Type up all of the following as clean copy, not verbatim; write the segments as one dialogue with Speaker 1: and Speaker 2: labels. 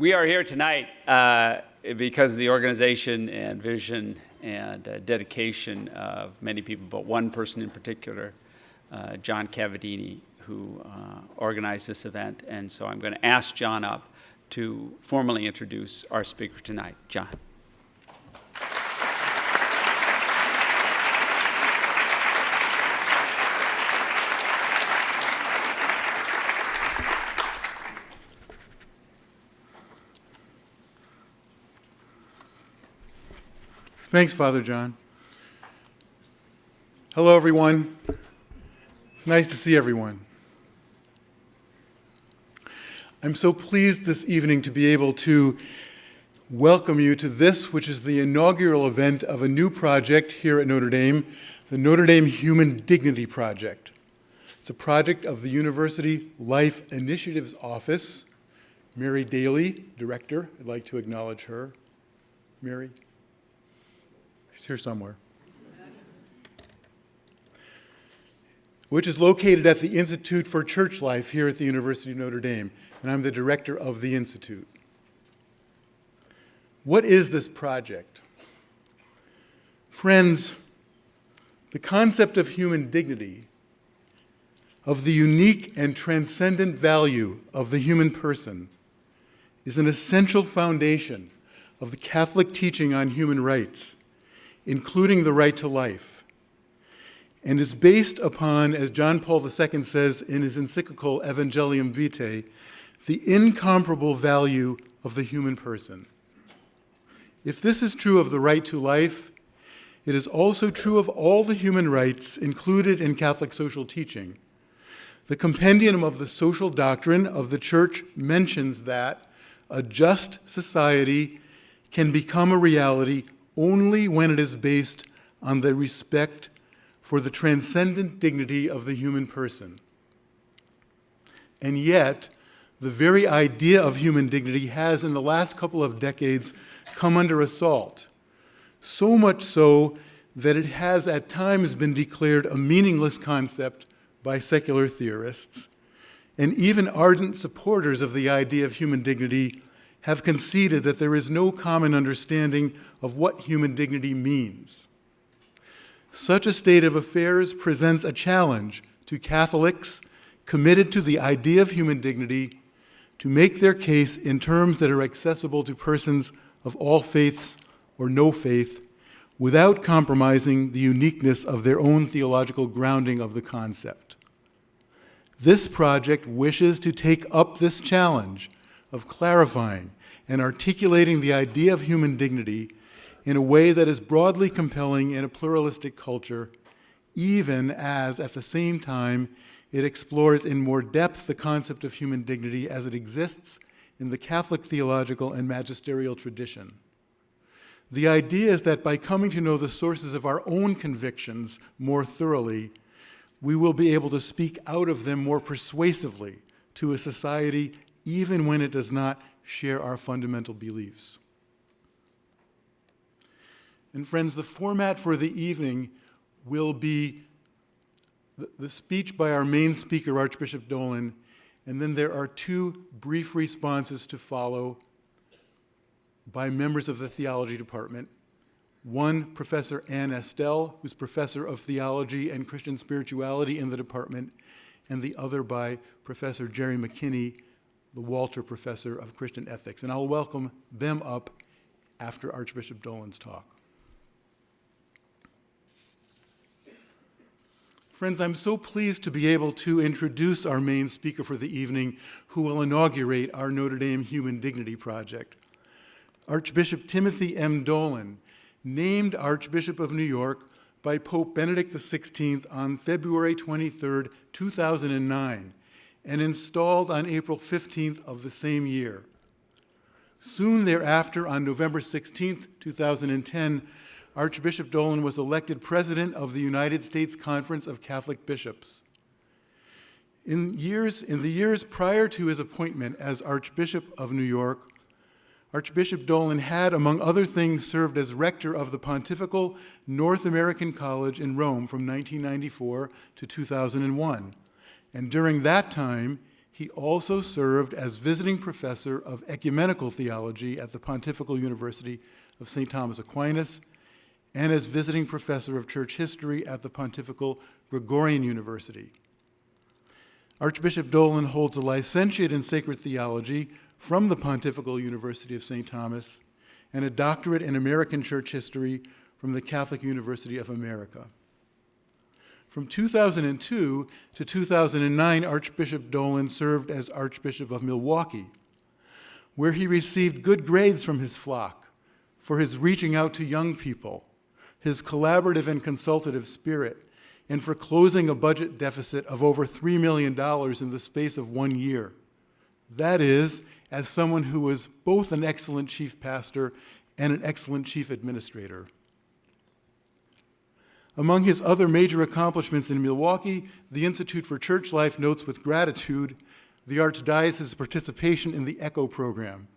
Speaker 1: We are here tonight because of the organization and vision and dedication of many people, but one person in particular, John Cavadini, who organized this event. And so I'm going to ask John up to formally introduce our speaker tonight. John.
Speaker 2: Thanks, Father John. Hello, everyone. It's nice to see everyone. I'm so pleased this evening to be able to welcome you to this, which is the inaugural event of a new project here at Notre Dame, the Notre Dame Human Dignity Project. It's a project of the University Life Initiatives Office. Mary Daly, director, I'd like to acknowledge her. Mary? She's here somewhere. Which is located at the Institute for Church Life here at the University of Notre Dame, and I'm the director of the Institute. What is this project? Friends, the concept of human dignity, of the unique and transcendent value of the human person, is an essential foundation of the Catholic teaching on human rights, including the right to life, and is based upon, as John Paul II says in his encyclical Evangelium Vitae, the incomparable value of the human person. If this is true of the right to life, it is also true of all the human rights included in Catholic social teaching. The compendium of the social doctrine of the Church mentions that a just society can become a reality only when it is based on the respect for the transcendent dignity of the human person. And yet, the very idea of human dignity has, in the last couple of decades, come under assault. So much so that it has at times been declared a meaningless concept by secular theorists, and even ardent supporters of the idea of human dignity have conceded that there is no common understanding of what human dignity means. Such a state of affairs presents a challenge to Catholics committed to the idea of human dignity to make their case in terms that are accessible to persons of all faiths or no faith without compromising the uniqueness of their own theological grounding of the concept. This project wishes to take up this challenge of clarifying and articulating the idea of human dignity in a way that is broadly compelling in a pluralistic culture, even as, at the same time, it explores in more depth the concept of human dignity as it exists in the Catholic theological and magisterial tradition. The idea is that by coming to know the sources of our own convictions more thoroughly, we will be able to speak out of them more persuasively to a society even when it does not share our fundamental beliefs. And friends, the format for the evening will be the speech by our main speaker, Archbishop Dolan, and then there are two brief responses to follow by members of the theology department. One, Professor Estelle, who's professor of theology and Christian spirituality in the department, and the other by Professor Jerry McKinney, the Walter Professor of Christian Ethics. And I'll welcome them up after Archbishop Dolan's talk. Friends, I'm so pleased to be able to introduce our main speaker for the evening, who will inaugurate our Notre Dame Human Dignity Project. Archbishop Timothy M. Dolan, named Archbishop of New York by Pope Benedict XVI on February 23, 2009, and installed on April 15th of the same year. Soon thereafter, on November 16th, 2010, Archbishop Dolan was elected president of the United States Conference of Catholic Bishops. In the years prior to his appointment as Archbishop of New York, Archbishop Dolan had, among other things, served as rector of the Pontifical North American College in Rome from 1994 to 2001. And during that time, he also served as visiting professor of ecumenical theology at the Pontifical University of St. Thomas Aquinas and as visiting professor of church history at the Pontifical Gregorian University. Archbishop Dolan holds a licentiate in sacred theology from the Pontifical University of St. Thomas and a doctorate in American church history from the Catholic University of America. From 2002 to 2009, Archbishop Dolan served as Archbishop of Milwaukee, where he received good grades from his flock for his reaching out to young people, his collaborative and consultative spirit, and for closing a budget deficit of over $3 million in the space of 1 year. That is, as someone who was both an excellent chief pastor and an excellent chief administrator. Among his other major accomplishments in Milwaukee, the Institute for Church Life notes with gratitude the Archdiocese's participation in the ECHO program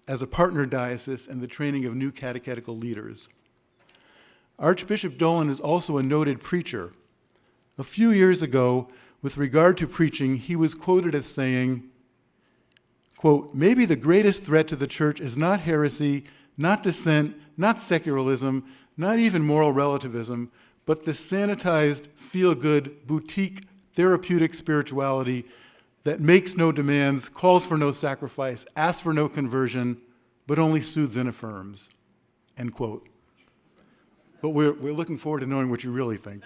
Speaker 2: as a partner diocese and the training of new catechetical leaders. Archbishop Dolan is also a noted preacher. A few years ago, with regard to preaching, he was quoted as saying, quote, "Maybe the greatest threat to the church is not heresy, not dissent, not secularism, not even moral relativism, but the sanitized, feel-good, boutique, therapeutic spirituality that makes no demands, calls for no sacrifice, asks for no conversion, but only soothes and affirms," end quote. But we're looking forward to knowing what you really think.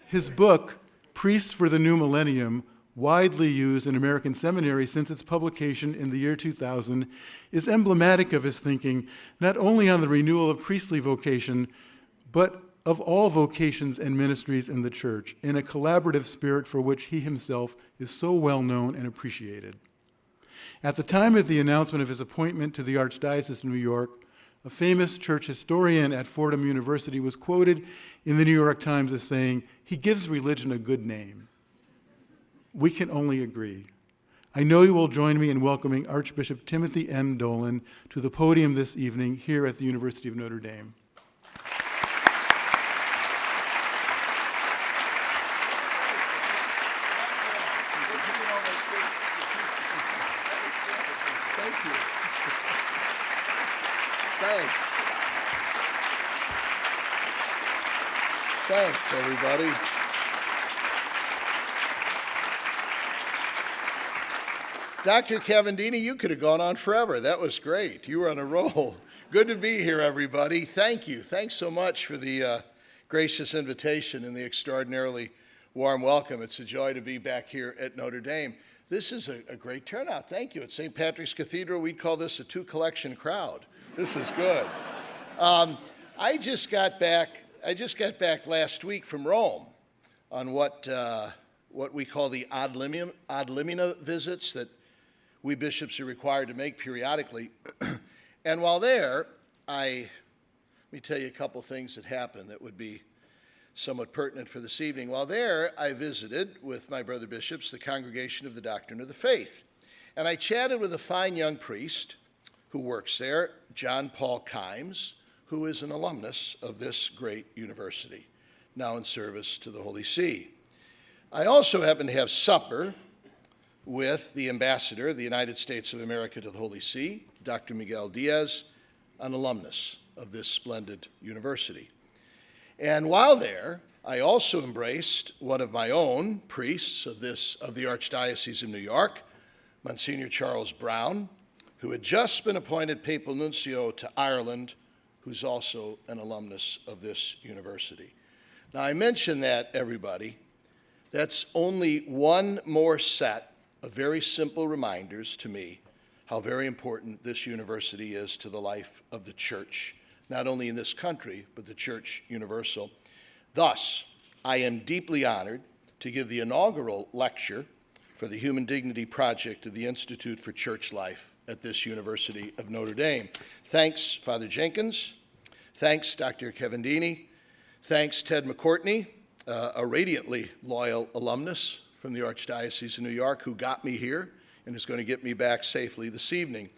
Speaker 2: His book, Priests for the New Millennium, widely used in American seminaries since its publication in the year 2000, is emblematic of his thinking not only on the renewal of priestly vocation, but of all vocations and ministries in the church, in a collaborative spirit for which he himself is so well known and appreciated. At the time of the announcement of his appointment to the Archdiocese of New York, a famous church historian at Fordham University was quoted in the New York Times as saying, "He gives religion a good name." We can only agree. I know you will join me in welcoming Archbishop Timothy M. Dolan to the podium this evening here at the University of Notre Dame.
Speaker 3: Thank you. Thanks. Thanks, everybody. Dr. Cavadini, you could have gone on forever. That was great. You were on a roll. Good to be here, everybody. Thank you. Thanks so much for the gracious invitation and the extraordinarily warm welcome. It's a joy to be back here at Notre Dame. This is a great turnout. Thank you. At St. Patrick's Cathedral, we'd call this a two-collection crowd. This is good. I just got back last week from Rome on what we call the ad limina visits that we bishops are required to make periodically. And while there, let me tell you a couple things that happened that would be somewhat pertinent for this evening. While there, I visited with my brother bishops the Congregation of the Doctrine of the Faith. And I chatted with a fine young priest who works there, John Paul Kimes, who is an alumnus of this great university, now in service to the Holy See. I also happened to have supper with the ambassador of the United States of America to the Holy See, Dr. Miguel Diaz, an alumnus of this splendid university. And while there, I also embraced one of my own priests of the Archdiocese of New York, Monsignor Charles Brown, who had just been appointed papal nuncio to Ireland, who's also an alumnus of this university. Now, I mention that, everybody. That's only one more set of very simple reminders to me how very important this university is to the life of the church, not only in this country, but the church universal. Thus, I am deeply honored to give the inaugural lecture for the Human Dignity Project of the Institute for Church Life at this University of Notre Dame. Thanks, Father Jenkins. Thanks, Dr. Cavadini. Thanks, Ted McCourtney, a radiantly loyal alumnus from the Archdiocese of New York who got me here and is going to get me back safely this evening.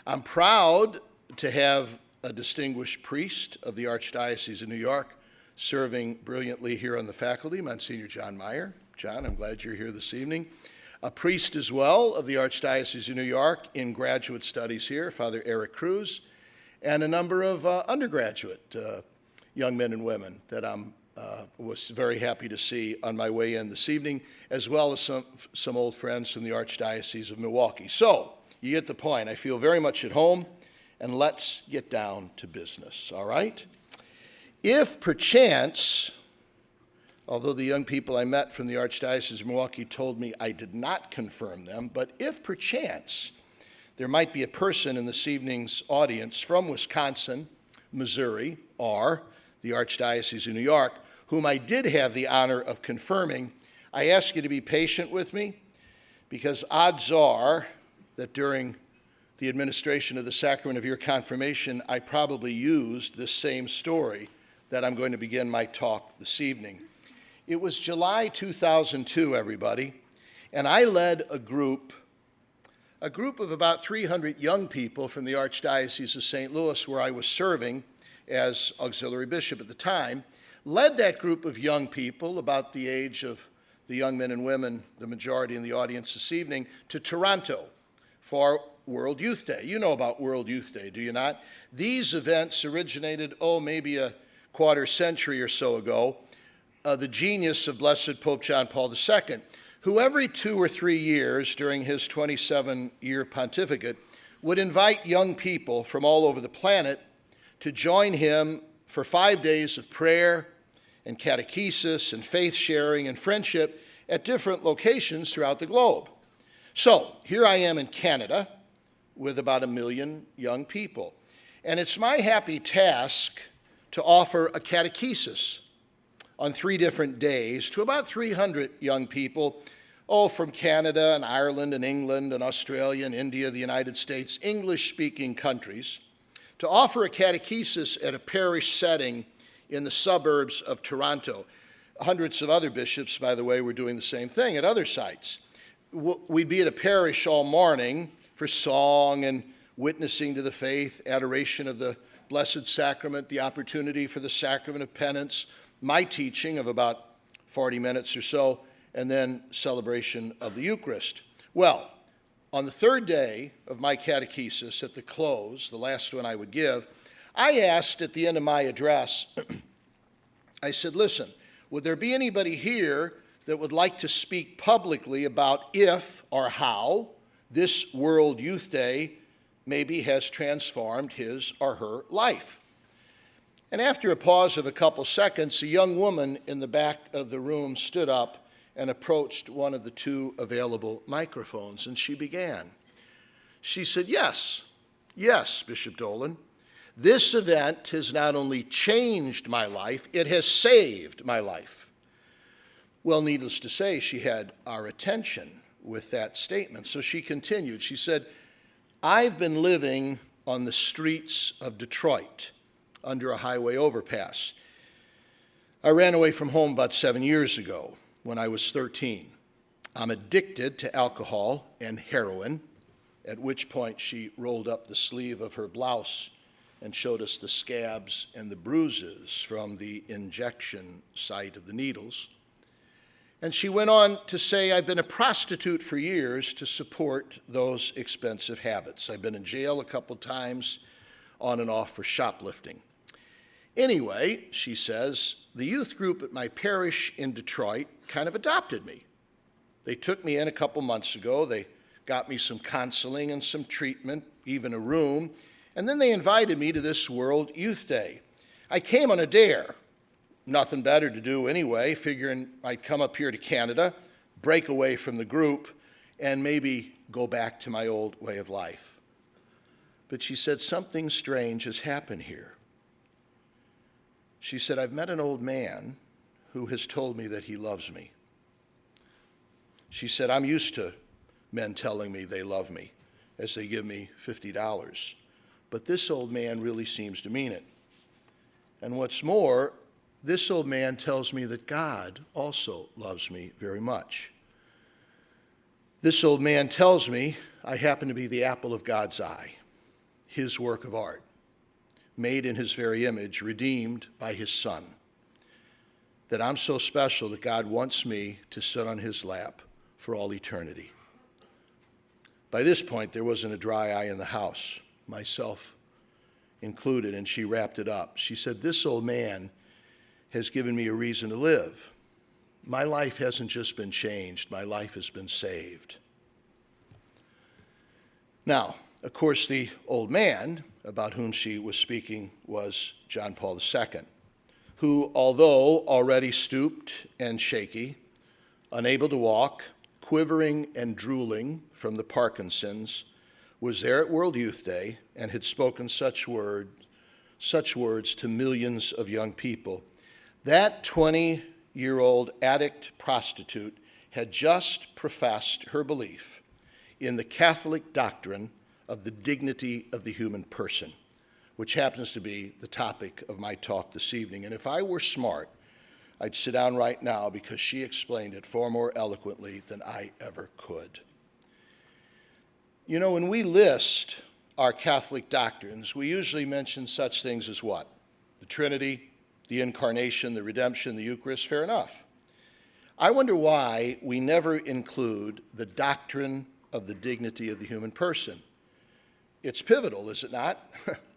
Speaker 3: I'm proud to have a distinguished priest of the Archdiocese of New York serving brilliantly here on the faculty, Monsignor John Meyer. John, I'm glad you're here this evening. A priest as well of the Archdiocese of New York in graduate studies here, Father Eric Cruz, and a number of undergraduate young men and women that was very happy to see on my way in this evening, as well as some old friends from the Archdiocese of Milwaukee. So, you get the point. I feel very much at home, and let's get down to business, all right? If perchance, although the young people I met from the Archdiocese of Milwaukee told me I did not confirm them, but if perchance there might be a person in this evening's audience from Wisconsin, Missouri, or the Archdiocese of New York, whom I did have the honor of confirming, I ask you to be patient with me, because odds are that during the administration of the sacrament of your confirmation, I probably used this same story that I'm going to begin my talk this evening. It was July 2002, everybody, and I led a group of about 300 young people from the Archdiocese of St. Louis, where I was serving as auxiliary bishop at the time, led that group of young people, about the age of the young men and women, the majority in the audience this evening, to Toronto for World Youth Day. You know about World Youth Day, do you not? These events originated, maybe a quarter century or so ago. The genius of Blessed Pope John Paul II, who every 2 or 3 years during his 27-year pontificate would invite young people from all over the planet to join him for 5 days of prayer and catechesis and faith sharing and friendship at different locations throughout the globe. So here I am in Canada with about 1 million young people. And it's my happy task to offer a catechesis on 3 different days to about 300 young people, from Canada and Ireland and England and Australia and India, the United States, English-speaking countries, to offer a catechesis at a parish setting in the suburbs of Toronto. Hundreds of other bishops, by the way, were doing the same thing at other sites. We'd be at a parish all morning for song and witnessing to the faith, adoration of the Blessed Sacrament, the opportunity for the Sacrament of Penance, my teaching of about 40 minutes or so, and then celebration of the Eucharist. Well, on the 3rd day of my catechesis, at the close, the last one I would give, I asked at the end of my address, I said, listen, would there be anybody here that would like to speak publicly about if or how this World Youth Day maybe has transformed his or her life? And after a pause of a couple seconds, a young woman in the back of the room stood up and approached one of the 2 available microphones, and she began. She said, yes, Bishop Dolan, this event has not only changed my life, it has saved my life. Well, needless to say, she had our attention with that statement. So she continued. She said, I've been living on the streets of Detroit under a highway overpass. I ran away from home about 7 years ago when I was 13. I'm addicted to alcohol and heroin, at which point she rolled up the sleeve of her blouse and showed us the scabs and the bruises from the injection site of the needles. And she went on to say, I've been a prostitute for years to support those expensive habits. I've been in jail a couple times, on and off for shoplifting. Anyway, she says, the youth group at my parish in Detroit kind of adopted me. They took me in a couple months ago. They got me some counseling and some treatment, even a room, and then they invited me to this World Youth Day. I came on a dare. Nothing better to do anyway, figuring I'd come up here to Canada, break away from the group, and maybe go back to my old way of life. But she said, something strange has happened here. She said, I've met an old man who has told me that he loves me. She said, I'm used to men telling me they love me as they give me $50. But this old man really seems to mean it. And what's more, this old man tells me that God also loves me very much. This old man tells me I happen to be the apple of God's eye, his work of art, made in his very image, redeemed by his Son, that I'm so special that God wants me to sit on his lap for all eternity. By this point, there wasn't a dry eye in the house, myself included, and she wrapped it up. She said, "This old man has given me a reason to live. My life hasn't just been changed, my life has been saved." Now, of course, the old man about whom she was speaking was John Paul II, who, although already stooped and shaky, unable to walk, quivering and drooling from the Parkinson's, was there at World Youth Day and had spoken such words to millions of young people. That 20-year-old addict prostitute had just professed her belief in the Catholic doctrine of the dignity of the human person, which happens to be the topic of my talk this evening. And if I were smart, I'd sit down right now because she explained it far more eloquently than I ever could. You know, when we list our Catholic doctrines, we usually mention such things as what? The Trinity, the Incarnation, the Redemption, the Eucharist. Fair enough. I wonder why we never include the doctrine of the dignity of the human person. It's pivotal, is it not?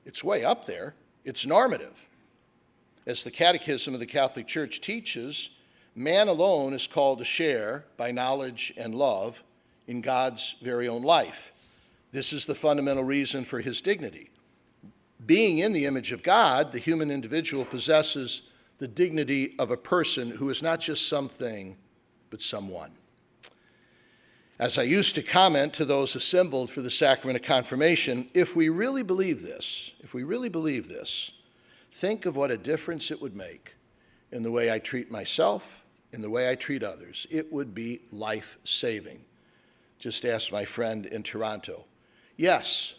Speaker 3: It's way up there. It's normative. As the Catechism of the Catholic Church teaches, man alone is called to share by knowledge and love in God's very own life. This is the fundamental reason for his dignity. Being in the image of God, the human individual possesses the dignity of a person who is not just something, but someone. As I used to comment to those assembled for the sacrament of confirmation, if we really believe this, think of what a difference it would make in the way I treat myself, in the way I treat others. It would be life-saving. Just ask my friend in Toronto. Yes,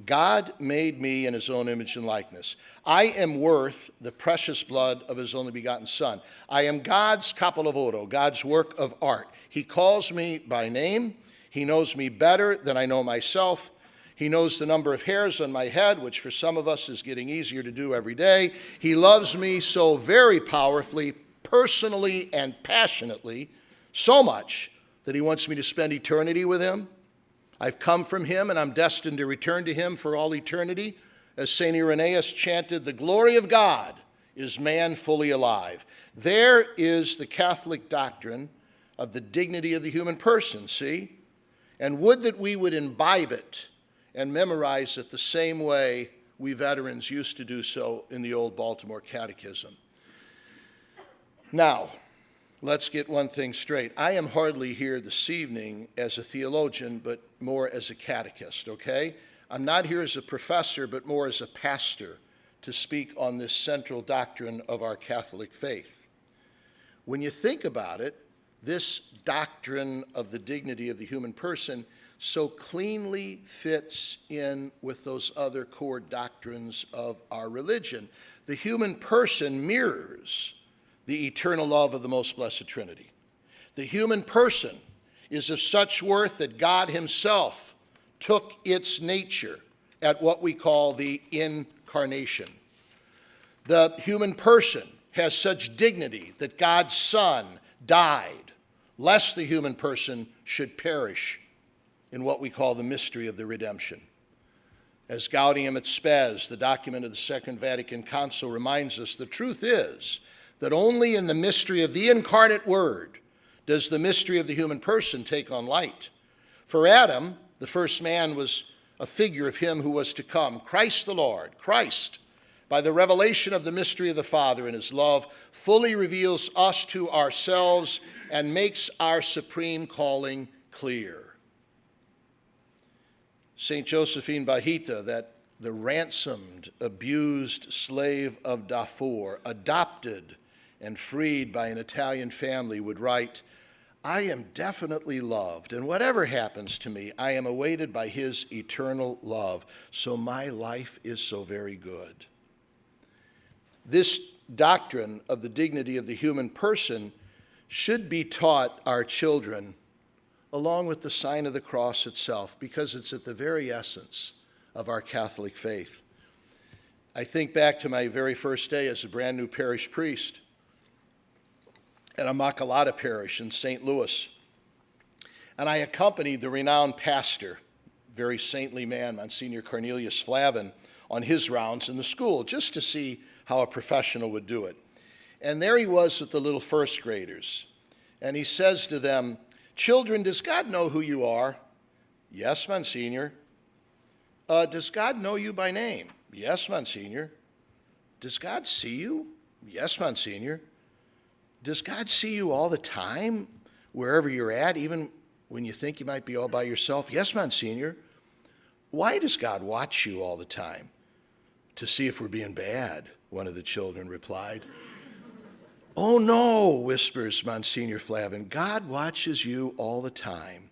Speaker 3: God made me in his own image and likeness. I am worth the precious blood of his only begotten Son. I am God's capolavoro, God's work of art. He calls me by name. He knows me better than I know myself. He knows the number of hairs on my head, which for some of us is getting easier to do every day. He loves me so very powerfully, personally, and passionately, so much that he wants me to spend eternity with him. I've come from him, and I'm destined to return to him for all eternity. As St. Irenaeus chanted, "The glory of God is man fully alive." There is the Catholic doctrine of the dignity of the human person, see? And would that we would imbibe it and memorize it the same way we veterans used to do so in the old Baltimore Catechism. Now, let's get one thing straight. I am hardly here this evening as a theologian, but more as a catechist, okay? I'm not here as a professor, but more as a pastor to speak on this central doctrine of our Catholic faith. When you think about it, this doctrine of the dignity of the human person so cleanly fits in with those other core doctrines of our religion. The human person mirrors the eternal love of the most blessed Trinity. The human person is of such worth that God himself took its nature at what we call the incarnation. The human person has such dignity that God's Son died, lest the human person should perish in what we call the mystery of the redemption. As Gaudium et Spes, the document of the Second Vatican Council, reminds us, the truth is that only in the mystery of the incarnate Word does the mystery of the human person take on light. For Adam, the first man, was a figure of him who was to come. Christ the Lord, Christ, by the revelation of the mystery of the Father and his love, fully reveals us to ourselves and makes our supreme calling clear. St. Josephine Bahita, that the ransomed, abused slave of Darfur, adopted and freed by an Italian family, would write, "I am definitely loved, and whatever happens to me, I am awaited by his eternal love, so my life is so very good." This doctrine of the dignity of the human person should be taught our children along with the sign of the cross itself, because it's at the very essence of our Catholic faith. I think back to my very first day as a brand new parish priest. at Immaculata Parish in St. Louis. And I accompanied the renowned pastor, very saintly man, Monsignor Cornelius Flavin, on his rounds in the school, just to see how a professional would do it. And there he was with the little first graders. And he says to them, "Children, does God know who you are?" "Yes, Monsignor." "Does God know you by name?" "Yes, Monsignor." "Does God see you?" "Yes, Monsignor." "Does God see you all the time, wherever you're at, even when you think you might be all by yourself?" "Yes, Monsignor." "Why does God watch you all the time?" "To see if we're being bad," one of the children replied. "Oh, no," whispers Monsignor Flavin. "God watches you all the time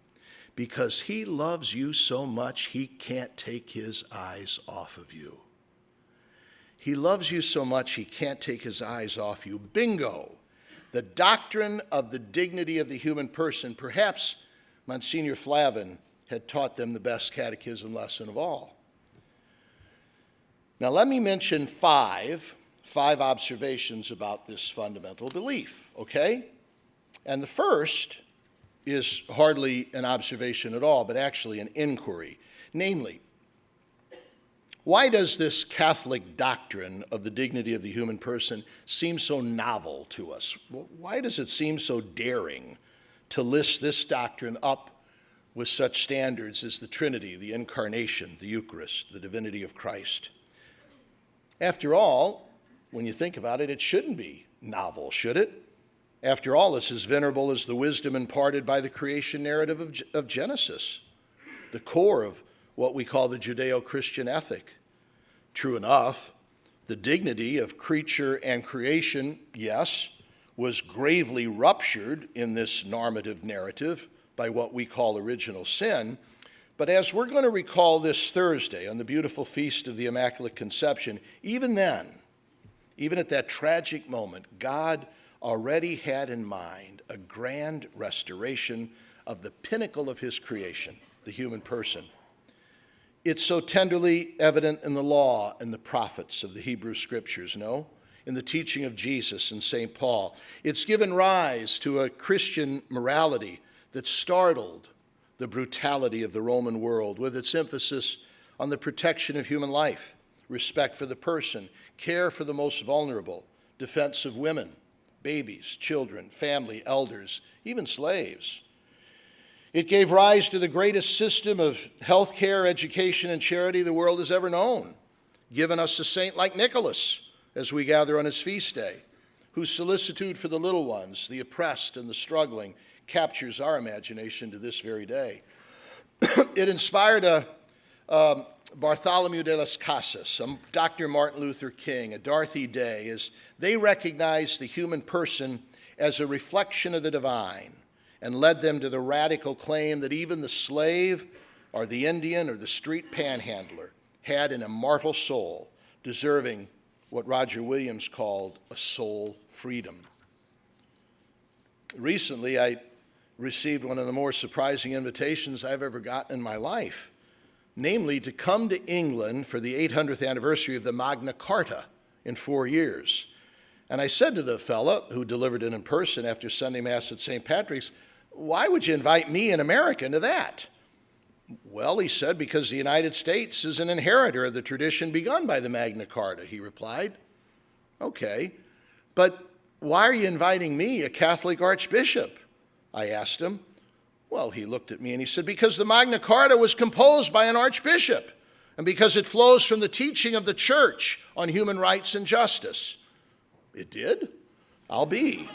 Speaker 3: because he loves you so much he can't take his eyes off of you. He loves you so much he can't take his eyes off you." Bingo! The doctrine of the dignity of the human person. Perhaps Monsignor Flavin had taught them the best catechism lesson of all. Now let me mention five observations about this fundamental belief, okay? And the first is hardly an observation at all, but actually an inquiry. Namely, why does this Catholic doctrine of the dignity of the human person seem so novel to us? Why does it seem so daring to list this doctrine up with such standards as the Trinity, the Incarnation, the Eucharist, the divinity of Christ? After all, when you think about it, it shouldn't be novel, should it? After all, it's as venerable as the wisdom imparted by the creation narrative of Genesis, the core of what we call the Judeo-Christian ethic. True enough, the dignity of creature and creation, yes, was gravely ruptured in this normative narrative by what we call original sin. But as we're going to recall this Thursday on the beautiful feast of the Immaculate Conception, even then, even at that tragic moment, God already had in mind a grand restoration of the pinnacle of his creation, the human person. It's so tenderly evident in the law and the prophets of the Hebrew Scriptures, no? In the teaching of Jesus and St. Paul. It's given rise to a Christian morality that startled the brutality of the Roman world with its emphasis on the protection of human life, respect for the person, care for the most vulnerable, defense of women, babies, children, family, elders, even slaves. It gave rise to the greatest system of health care, education, and charity the world has ever known, giving us a saint like Nicholas as we gather on his feast day, whose solicitude for the little ones, the oppressed, and the struggling captures our imagination to this very day. It inspired Bartholomew de las Casas, Dr. Martin Luther King, a Dorothy Day, as they recognized the human person as a reflection of the divine and led them to the radical claim that even the slave or the Indian or the street panhandler had an immortal soul, deserving what Roger Williams called a soul freedom. Recently, I received one of the more surprising invitations I've ever gotten in my life, namely to come to England for the 800th anniversary of the Magna Carta in 4 years. And I said to the fellow who delivered it in person after Sunday Mass at St. Patrick's, "Why would you invite me, an American, to that?" "Well," he said, "because the United States is an inheritor of the tradition begun by the Magna Carta," he replied. "Okay, but why are you inviting me, a Catholic archbishop?" I asked him. Well, he looked at me and he said, "Because the Magna Carta was composed by an archbishop, and because it flows from the teaching of the church on human rights and justice." "It did? I'll be."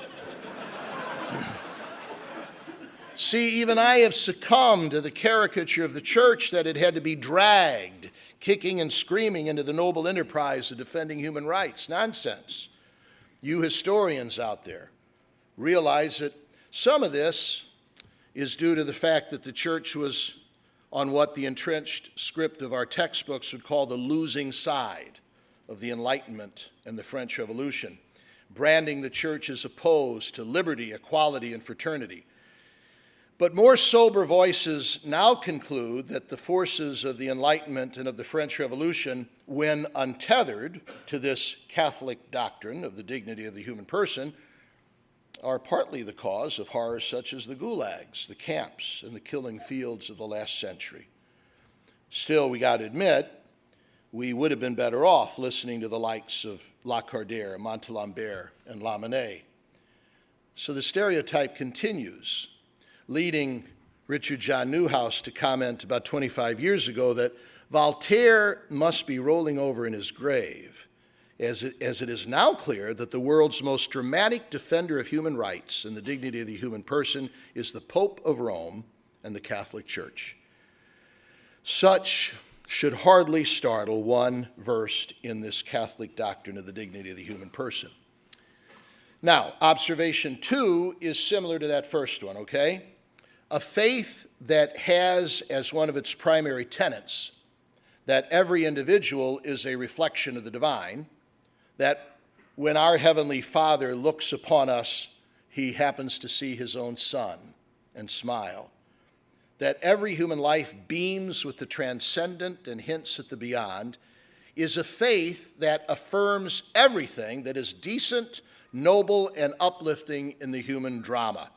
Speaker 3: See, even I have succumbed to the caricature of the church that it had to be dragged, kicking and screaming, into the noble enterprise of defending human rights. Nonsense. You historians out there realize that some of this is due to the fact that the church was on what the entrenched script of our textbooks would call the losing side of the Enlightenment and the French Revolution, branding the church as opposed to liberty, equality, and fraternity. But more sober voices now conclude that the forces of the Enlightenment and of the French Revolution, when untethered to this Catholic doctrine of the dignity of the human person, are partly the cause of horrors such as the gulags, the camps, and the killing fields of the last century. Still, we got to admit, we would have been better off listening to the likes of Lacordaire, Montalembert, and Lamennais. So the stereotype continues, leading Richard John Newhouse to comment about 25 years ago that Voltaire must be rolling over in his grave, as it is now clear that the world's most dramatic defender of human rights and the dignity of the human person is the Pope of Rome and the Catholic Church. Such should hardly startle one versed in this Catholic doctrine of the dignity of the human person. Now, observation 2 is similar to that first one, okay? A faith that has as one of its primary tenets that every individual is a reflection of the divine, that when our Heavenly Father looks upon us, he happens to see his own Son and smile, that every human life beams with the transcendent and hints at the beyond, is a faith that affirms everything that is decent, noble, and uplifting in the human drama.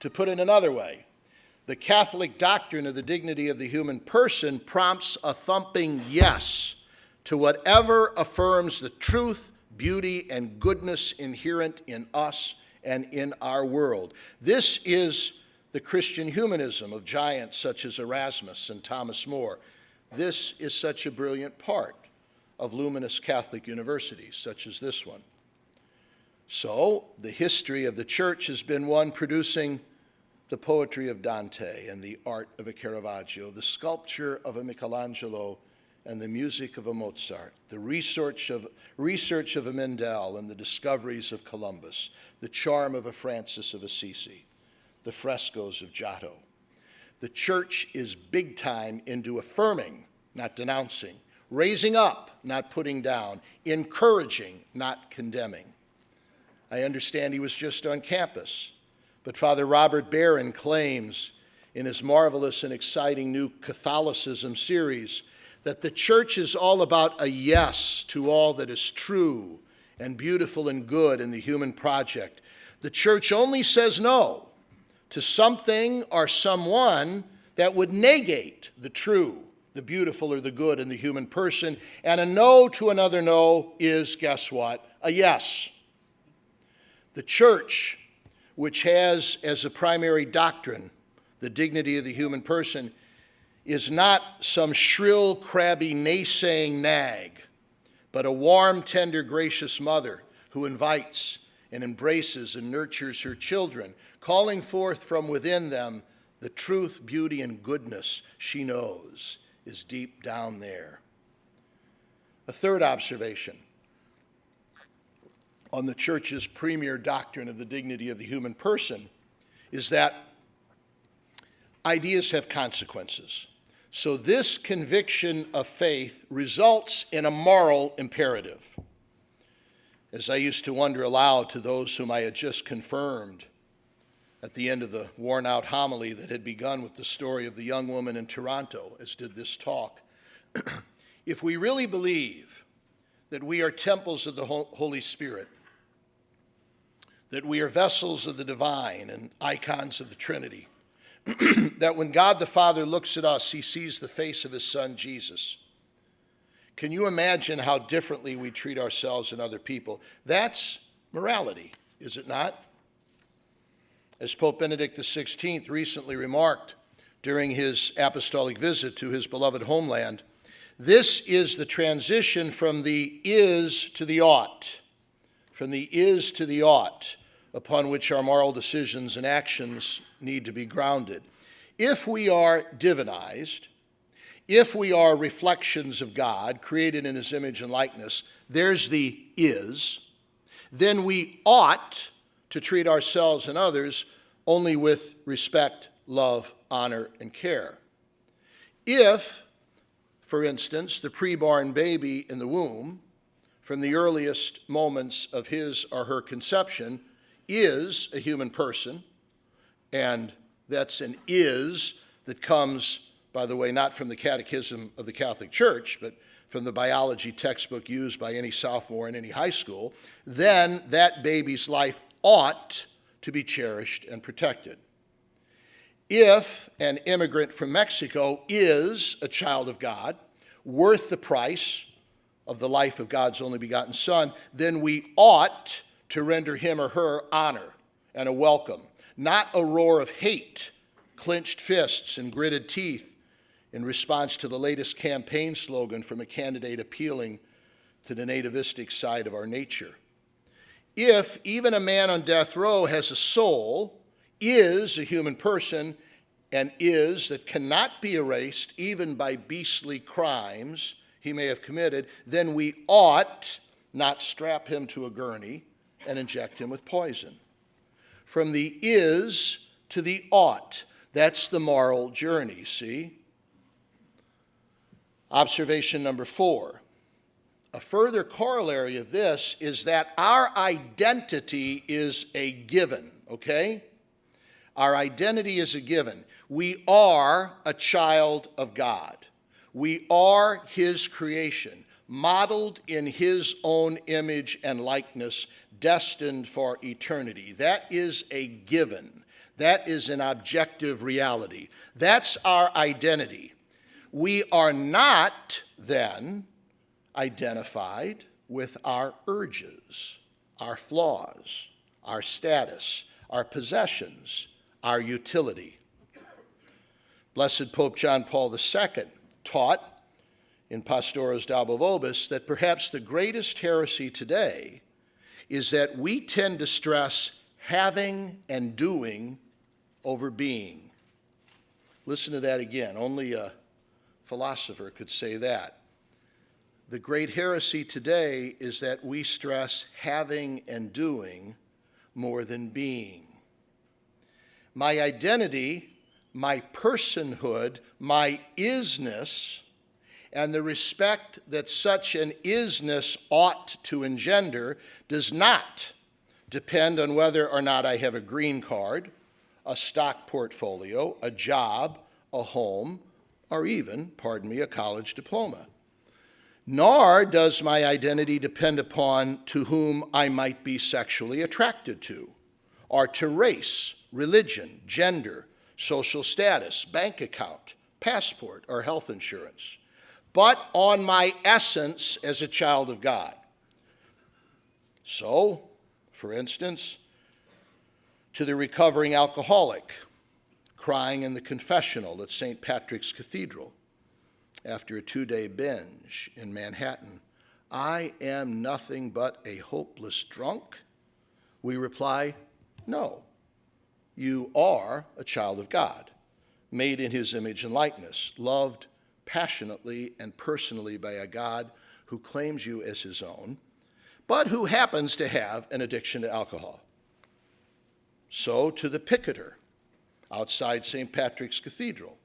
Speaker 3: To put it another way, the Catholic doctrine of the dignity of the human person prompts a thumping yes to whatever affirms the truth, beauty, and goodness inherent in us and in our world. This is the Christian humanism of giants such as Erasmus and Thomas More. This is such a brilliant part of luminous Catholic universities such as this one. So, the history of the church has been one producing the poetry of Dante and the art of a Caravaggio, the sculpture of a Michelangelo and the music of a Mozart, the research of a Mendel and the discoveries of Columbus, the charm of a Francis of Assisi, the frescoes of Giotto. The church is big time into affirming, not denouncing, raising up, not putting down, encouraging, not condemning. I understand he was just on campus, but Father Robert Barron claims in his marvelous and exciting new Catholicism series that the church is all about a yes to all that is true and beautiful and good in the human project. The church only says no to something or someone that would negate the true, the beautiful, or the good in the human person. And a no to another no is, guess what? A yes. The church, which has as a primary doctrine the dignity of the human person, is not some shrill, crabby, naysaying nag, but a warm, tender, gracious mother who invites and embraces and nurtures her children, calling forth from within them the truth, beauty, and goodness she knows is deep down there. A third observation on the church's premier doctrine of the dignity of the human person is that ideas have consequences. So this conviction of faith results in a moral imperative. As I used to wonder aloud to those whom I had just confirmed at the end of the worn-out homily that had begun with the story of the young woman in Toronto, as did this talk, if we really believe that we are temples of the Holy Spirit, that we are vessels of the divine and icons of the Trinity, that when God the Father looks at us, he sees the face of his Son, Jesus. Can you imagine how differently we treat ourselves and other people? That's morality, is it not? As Pope Benedict XVI recently remarked during his apostolic visit to his beloved homeland, this is the transition from the is to the ought, from the is to the ought, upon which our moral decisions and actions need to be grounded. If we are divinized, if we are reflections of God, created in his image and likeness, there's the is, then we ought to treat ourselves and others only with respect, love, honor, and care. If, for instance, the preborn baby in the womb, from the earliest moments of his or her conception, is a human person, and that's an is that comes, by the way, not from the Catechism of the Catholic Church, but from the biology textbook used by any sophomore in any high school, then that baby's life ought to be cherished and protected. If an immigrant from Mexico is a child of God, worth the price of the life of God's only begotten Son, then we ought to render him or her honor and a welcome, not a roar of hate, clenched fists, and gritted teeth in response to the latest campaign slogan from a candidate appealing to the nativistic side of our nature. If even a man on death row has a soul, is a human person, and is that cannot be erased even by beastly crimes he may have committed, then we ought not strap him to a gurney and inject him with poison. From the is to the ought, that's the moral journey, see? Observation number 4. A further corollary of this is that our identity is a given, okay? Our identity is a given. We are a child of God. We are his creation, modeled in his own image and likeness, destined for eternity. That is a given. That is an objective reality. That's our identity. We are not, then, identified with our urges, our flaws, our status, our possessions, our utility. Blessed Pope John Paul II taught in Pastoros Dabo Vobis that perhaps the greatest heresy today is that we tend to stress having and doing over being. Listen to that again. Only a philosopher could say that. The great heresy today is that we stress having and doing more than being. My identity, my personhood, my isness, and the respect that such an isness ought to engender does not depend on whether or not I have a green card, a stock portfolio, a job, a home, or even, pardon me, a college diploma. Nor does my identity depend upon to whom I might be sexually attracted to, or to race, religion, gender, social status, bank account, passport, or health insurance, but on my essence as a child of God. So, for instance, to the recovering alcoholic crying in the confessional at St. Patrick's Cathedral after a 2-day binge in Manhattan, I am nothing but a hopeless drunk, we reply, no. You are a child of God, made in his image and likeness, loved passionately and personally by a God who claims you as his own, but who happens to have an addiction to alcohol. So to the picketer outside St. Patrick's Cathedral,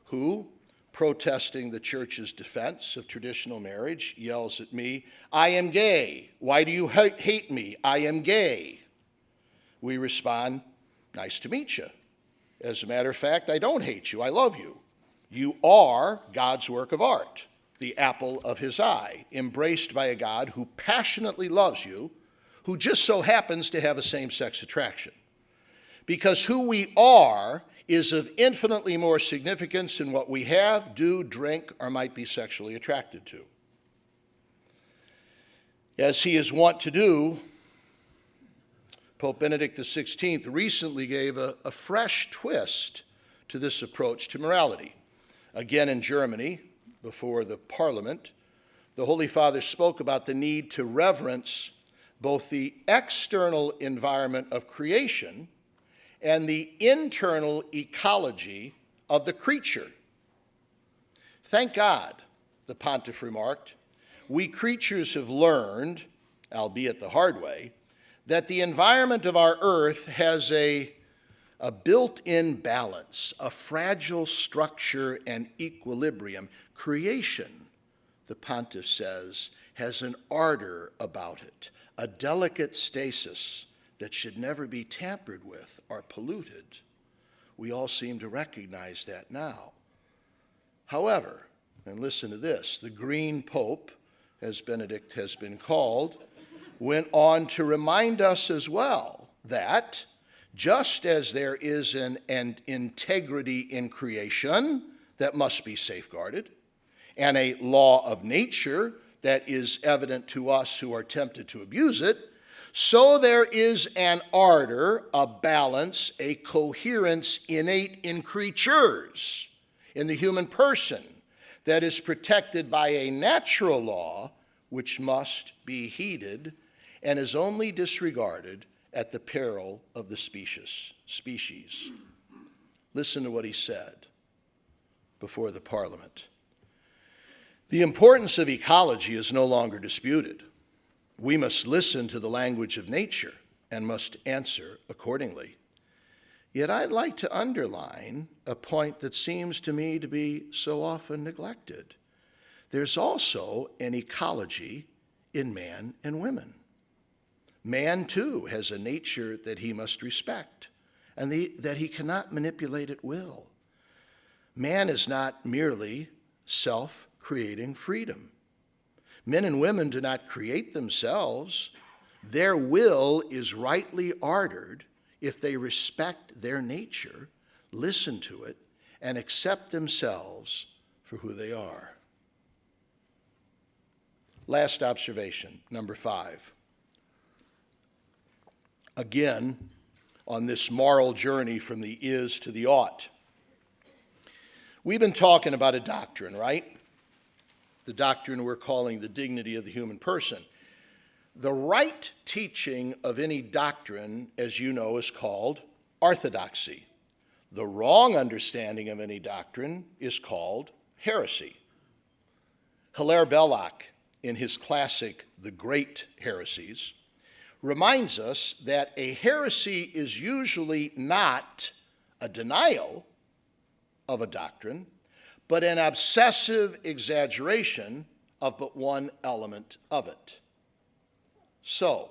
Speaker 3: who, protesting the church's defense of traditional marriage, yells at me, I am gay. Why do you hate me? I am gay. We respond, nice to meet you. As a matter of fact, I don't hate you. I love you. You are God's work of art, the apple of his eye, embraced by a God who passionately loves you, who just so happens to have a same-sex attraction. Because who we are is of infinitely more significance than what we have, do, drink, or might be sexually attracted to. As he is wont to do, Pope Benedict XVI recently gave a fresh twist to this approach to morality. Again in Germany, before the Parliament, the Holy Father spoke about the need to reverence both the external environment of creation and the internal ecology of the creature. Thank God, the pontiff remarked, we creatures have learned, albeit the hard way, that the environment of our earth has a built-in balance, a fragile structure and equilibrium. Creation, the pontiff says, has an ardor about it, a delicate stasis that should never be tampered with or polluted. We all seem to recognize that now. However, and listen to this, the Green Pope, as Benedict has been called, went on to remind us as well that just as there is an integrity in creation that must be safeguarded, and a law of nature that is evident to us who are tempted to abuse it, so there is an ardor, a balance, a coherence innate in creatures, in the human person, that is protected by a natural law which must be heeded and is only disregarded at the peril of the species. Listen to what he said before the Parliament. The importance of ecology is no longer disputed. We must listen to the language of nature and must answer accordingly. Yet I'd like to underline a point that seems to me to be so often neglected. There's also an ecology in man and women. Man, too, has a nature that he must respect and that he cannot manipulate at will. Man is not merely self-creating freedom. Men and women do not create themselves. Their will is rightly ardored if they respect their nature, listen to it, and accept themselves for who they are. Last observation, number 5. Again, on this moral journey from the is to the ought. We've been talking about a doctrine, right? The doctrine we're calling the dignity of the human person. The right teaching of any doctrine, as you know, is called orthodoxy. The wrong understanding of any doctrine is called heresy. Hilaire Belloc, in his classic The Great Heresies, reminds us that a heresy is usually not a denial of a doctrine, but an obsessive exaggeration of but one element of it. So,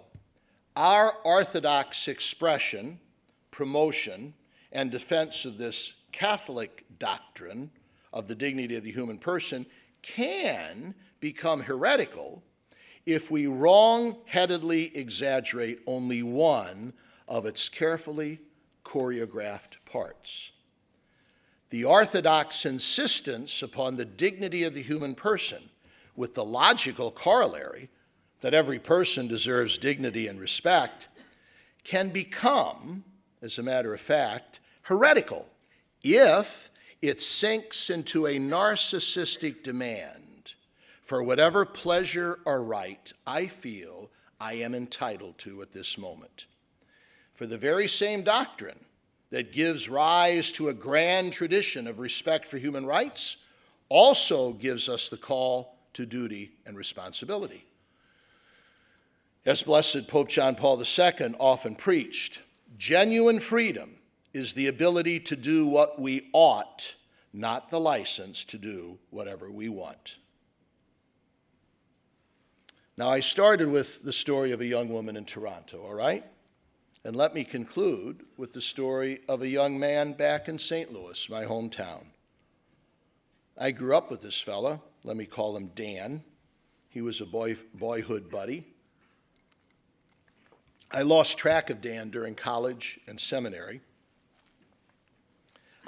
Speaker 3: our orthodox expression, promotion, and defense of this Catholic doctrine of the dignity of the human person can become heretical if we wrong-headedly exaggerate only one of its carefully choreographed parts. The orthodox insistence upon the dignity of the human person, with the logical corollary that every person deserves dignity and respect, can become, as a matter of fact, heretical if it sinks into a narcissistic demand for whatever pleasure or right I feel I am entitled to at this moment. For the very same doctrine that gives rise to a grand tradition of respect for human rights also gives us the call to duty and responsibility. As Blessed Pope John Paul II often preached, genuine freedom is the ability to do what we ought, not the license to do whatever we want. Now, I started with the story of a young woman in Toronto, all right? And let me conclude with the story of a young man back in St. Louis, my hometown. I grew up with this fella. Let me call him Dan. He was a boyhood buddy. I lost track of Dan during college and seminary.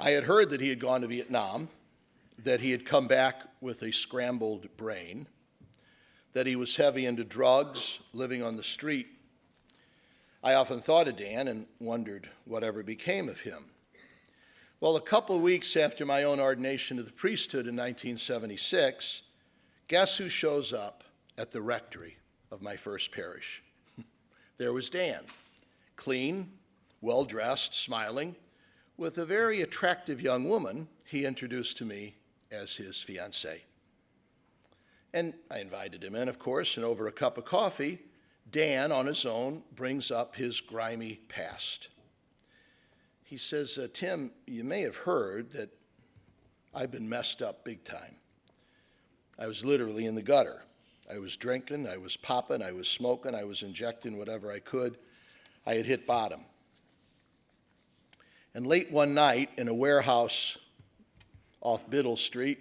Speaker 3: I had heard that he had gone to Vietnam, that he had come back with a scrambled brain, that he was heavy into drugs, living on the street. I often thought of Dan and wondered whatever became of him. Well, a couple of weeks after my own ordination to the priesthood in 1976, guess who shows up at the rectory of my first parish? There was Dan, clean, well-dressed, smiling, with a very attractive young woman he introduced to me as his fiancée. And I invited him in, of course, and over a cup of coffee, Dan, on his own, brings up his grimy past. He says, Tim, you may have heard that I've been messed up big time. I was literally in the gutter. I was drinking, I was popping, I was smoking, I was injecting whatever I could. I had hit bottom. And late one night in a warehouse off Biddle Street,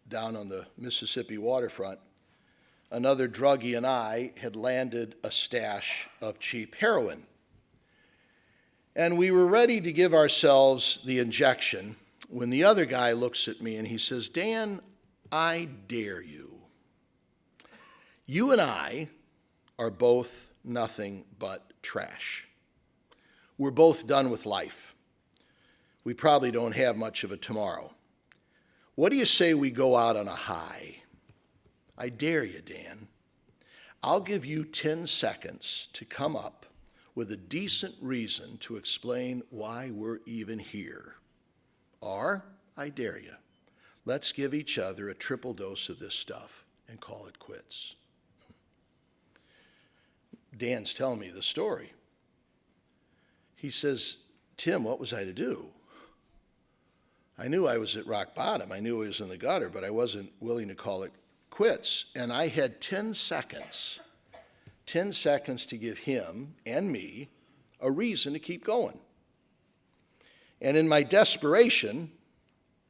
Speaker 3: down on the Mississippi waterfront, another druggie and I had landed a stash of cheap heroin. And we were ready to give ourselves the injection when the other guy looks at me and he says, Dan, I dare you. You and I are both nothing but trash. We're both done with life. We probably don't have much of a tomorrow. What do you say we go out on a high? I dare you, Dan. I'll give you 10 seconds to come up with a decent reason to explain why we're even here. Or, I dare you, let's give each other a triple dose of this stuff and call it quits. Dan's telling me the story. He says, Tim, what was I to do? I knew I was at rock bottom. I knew I was in the gutter, but I wasn't willing to call it quits. And I had 10 seconds to give him and me a reason to keep going. And in my desperation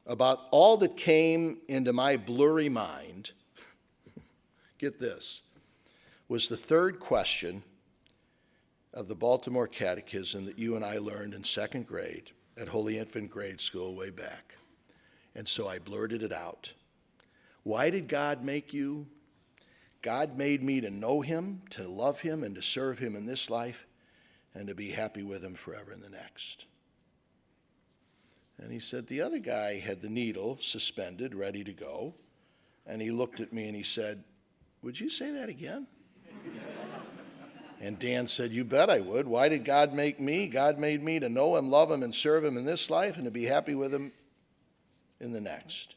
Speaker 3: about all that came into my blurry mind, get this, was the third question of the Baltimore Catechism that you and I learned in second grade at Holy Infant Grade School way back. And so I blurted it out. Why did God make you? God made me to know him, to love him, and to serve him in this life, and to be happy with him forever in the next. And he said, the other guy had the needle suspended, ready to go, and he looked at me and he said, would you say that again? And Dan said, you bet I would. Why did God make me? God made me to know him, love him, and serve him in this life, and to be happy with him in the next.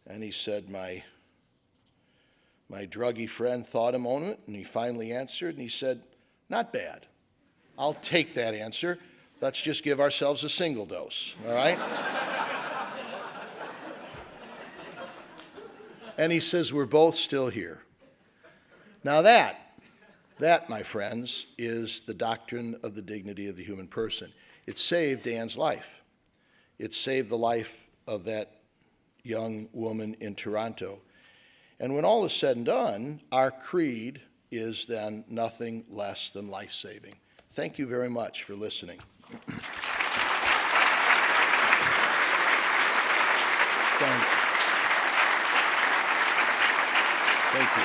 Speaker 3: And he said, my druggy friend thought a moment, and he finally answered, and he said, not bad. I'll take that answer. Let's just give ourselves a single dose, all right? And he says, we're both still here. Now that, my friends, is the doctrine of the dignity of the human person. It saved Dan's life. It saved the life of that young woman in Toronto. And when all is said and done, our creed is then nothing less than life-saving. Thank you very much for listening. Thanks. Thank you.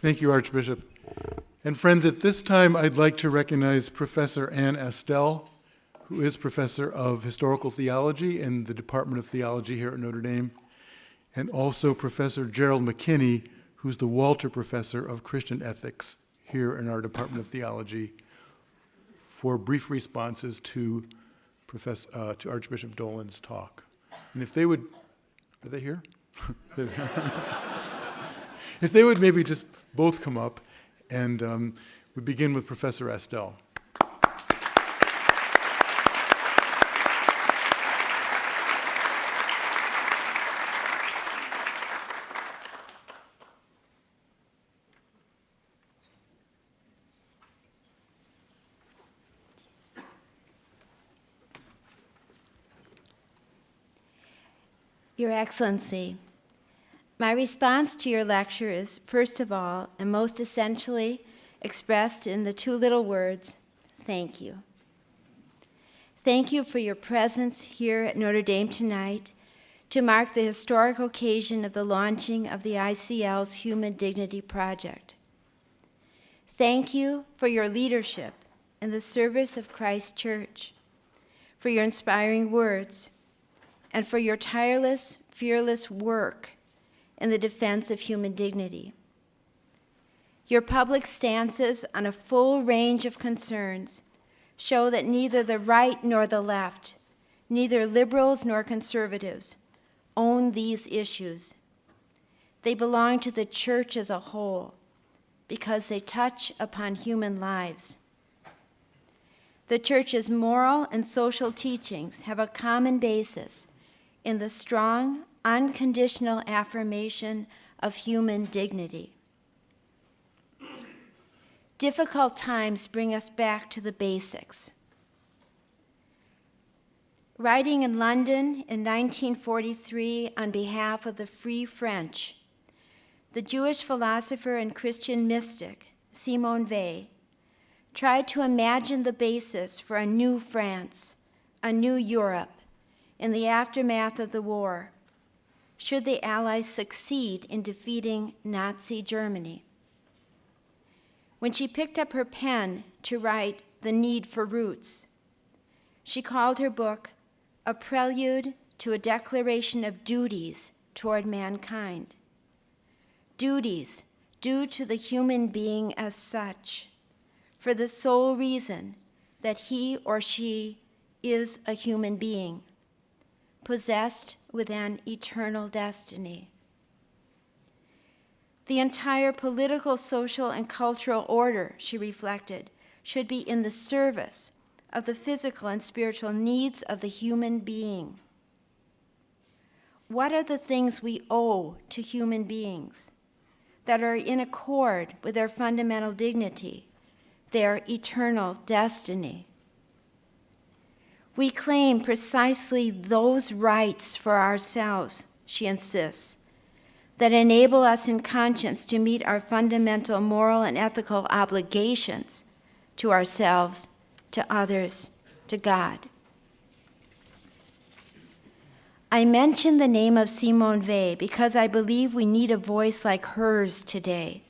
Speaker 2: Thank you, Archbishop. And friends, at this time, I'd like to recognize Professor Ann Astell, who is Professor of Historical Theology in the Department of Theology here at Notre Dame, and also Professor Gerald McKinney, who's the Walter Professor of Christian Ethics here in our Department of Theology, for brief responses to Archbishop Dolan's talk. And if they would, are they here? If they would maybe just both come up, and we begin with Professor Astell.
Speaker 4: Your Excellency, my response to your lecture is, first of all, and most essentially, expressed in the two little words, thank you. Thank you for your presence here at Notre Dame tonight to mark the historic occasion of the launching of the ICL's Human Dignity Project. Thank you for your leadership in the service of Christ Church, for your inspiring words, and for your tireless, fearless work in the defense of human dignity. Your public stances on a full range of concerns show that neither the right nor the left, neither liberals nor conservatives, own these issues. They belong to the church as a whole because they touch upon human lives. The church's moral and social teachings have a common basis in the strong, unconditional affirmation of human dignity. Difficult times bring us back to the basics. Writing in London in 1943 on behalf of the Free French, the Jewish philosopher and Christian mystic, Simone Weil, tried to imagine the basis for a new France, a new Europe, in the aftermath of the war, should the Allies succeed in defeating Nazi Germany. When she picked up her pen to write The Need for Roots, she called her book A Prelude to a Declaration of Duties Toward Mankind. Duties due to the human being as such, for the sole reason that he or she is a human being, possessed with an eternal destiny. The entire political, social, and cultural order, she reflected, should be in the service of the physical and spiritual needs of the human being. What are the things we owe to human beings that are in accord with their fundamental dignity, their eternal destiny? We claim precisely those rights for ourselves, she insists, that enable us in conscience to meet our fundamental moral and ethical obligations to ourselves, to others, to God. I mention the name of Simone Weil because I believe we need a voice like hers today.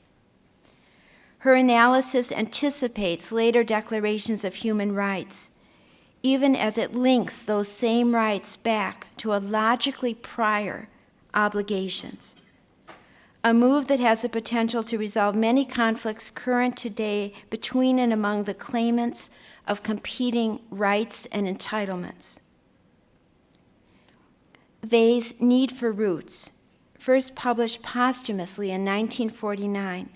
Speaker 4: Her analysis anticipates later declarations of human rights, even as it links those same rights back to a logically prior obligations, a move that has the potential to resolve many conflicts current today between and among the claimants of competing rights and entitlements. Weil's Need for Roots, first published posthumously in 1949,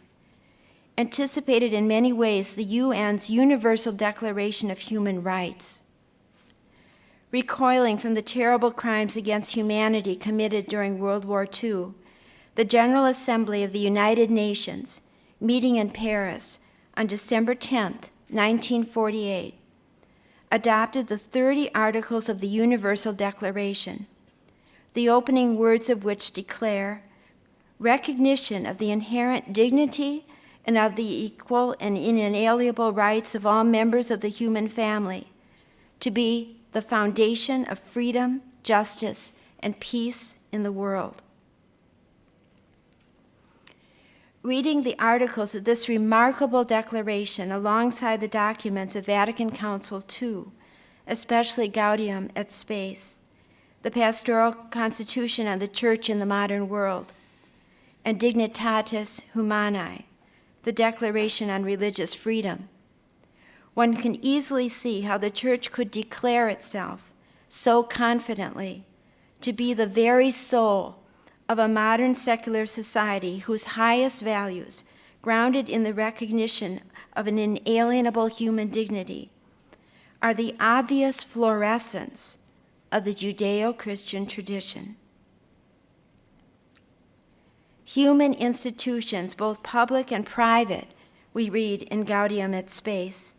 Speaker 4: anticipated in many ways the UN's Universal Declaration of Human Rights. Recoiling from the terrible crimes against humanity committed during World War II, the General Assembly of the United Nations, meeting in Paris on December 10, 1948, adopted the 30 Articles of the Universal Declaration, the opening words of which declare recognition of the inherent dignity and of the equal and inalienable rights of all members of the human family to be the foundation of freedom, justice, and peace in the world. Reading the articles of this remarkable declaration alongside the documents of Vatican Council II, especially Gaudium et Spes, the Pastoral Constitution on the Church in the Modern World, and Dignitatis Humanae, the Declaration on Religious Freedom, one can easily see how the Church could declare itself so confidently to be the very soul of a modern secular society whose highest values, grounded in the recognition of an inalienable human dignity, are the obvious fluorescence of the Judeo-Christian tradition. Human institutions, both public and private, we read in Gaudium et Spes,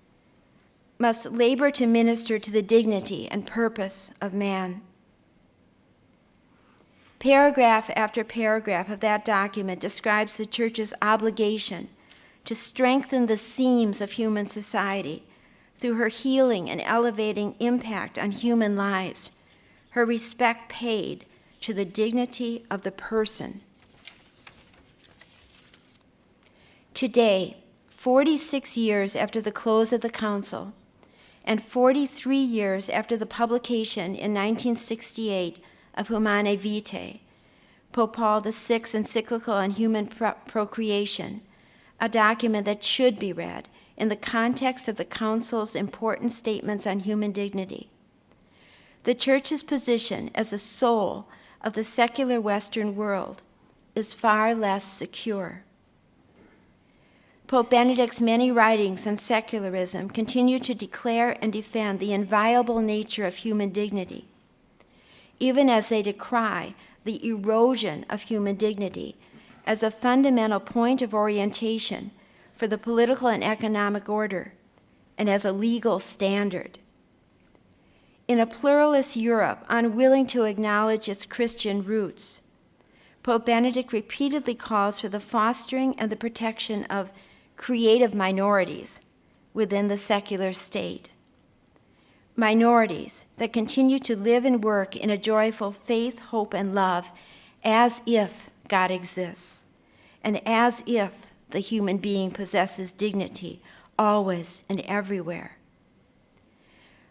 Speaker 4: must labor to minister to the dignity and purpose of man. Paragraph after paragraph of that document describes the Church's obligation to strengthen the seams of human society through her healing and elevating impact on human lives, her respect paid to the dignity of the person. Today, 46 years after the close of the Council, and 43 years after the publication in 1968 of Humanae Vitae, Pope Paul VI's encyclical on human procreation, a document that should be read in the context of the Council's important statements on human dignity. The Church's position as a soul of the secular Western world is far less secure. Pope Benedict's many writings on secularism continue to declare and defend the inviolable nature of human dignity, even as they decry the erosion of human dignity as a fundamental point of orientation for the political and economic order, and as a legal standard. In a pluralist Europe unwilling to acknowledge its Christian roots, Pope Benedict repeatedly calls for the fostering and the protection of creative minorities within the secular state. Minorities that continue to live and work in a joyful faith, hope, and love as if God exists, and as if the human being possesses dignity always and everywhere.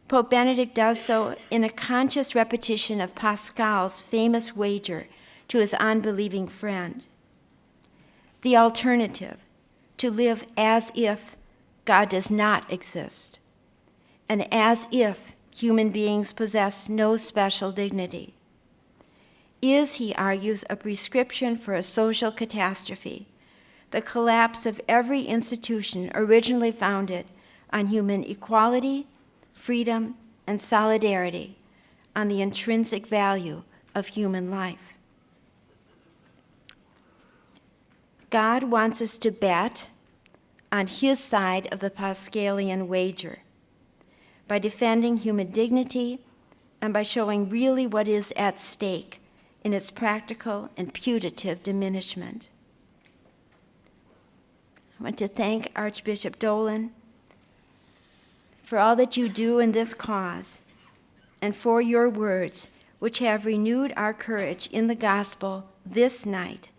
Speaker 4: Pope Benedict does so in a conscious repetition of Pascal's famous wager to his unbelieving friend. The alternative, to live as if God does not exist, and as if human beings possess no special dignity, is, he argues, a prescription for a social catastrophe, the collapse of every institution originally founded on human equality, freedom, and solidarity, on the intrinsic value of human life. God wants us to bet on his side of the Pascalian wager by defending human dignity and by showing really what is at stake in its practical and putative diminishment. I want to thank Archbishop Dolan for all that you do in this cause and for your words, which have renewed our courage in the gospel this night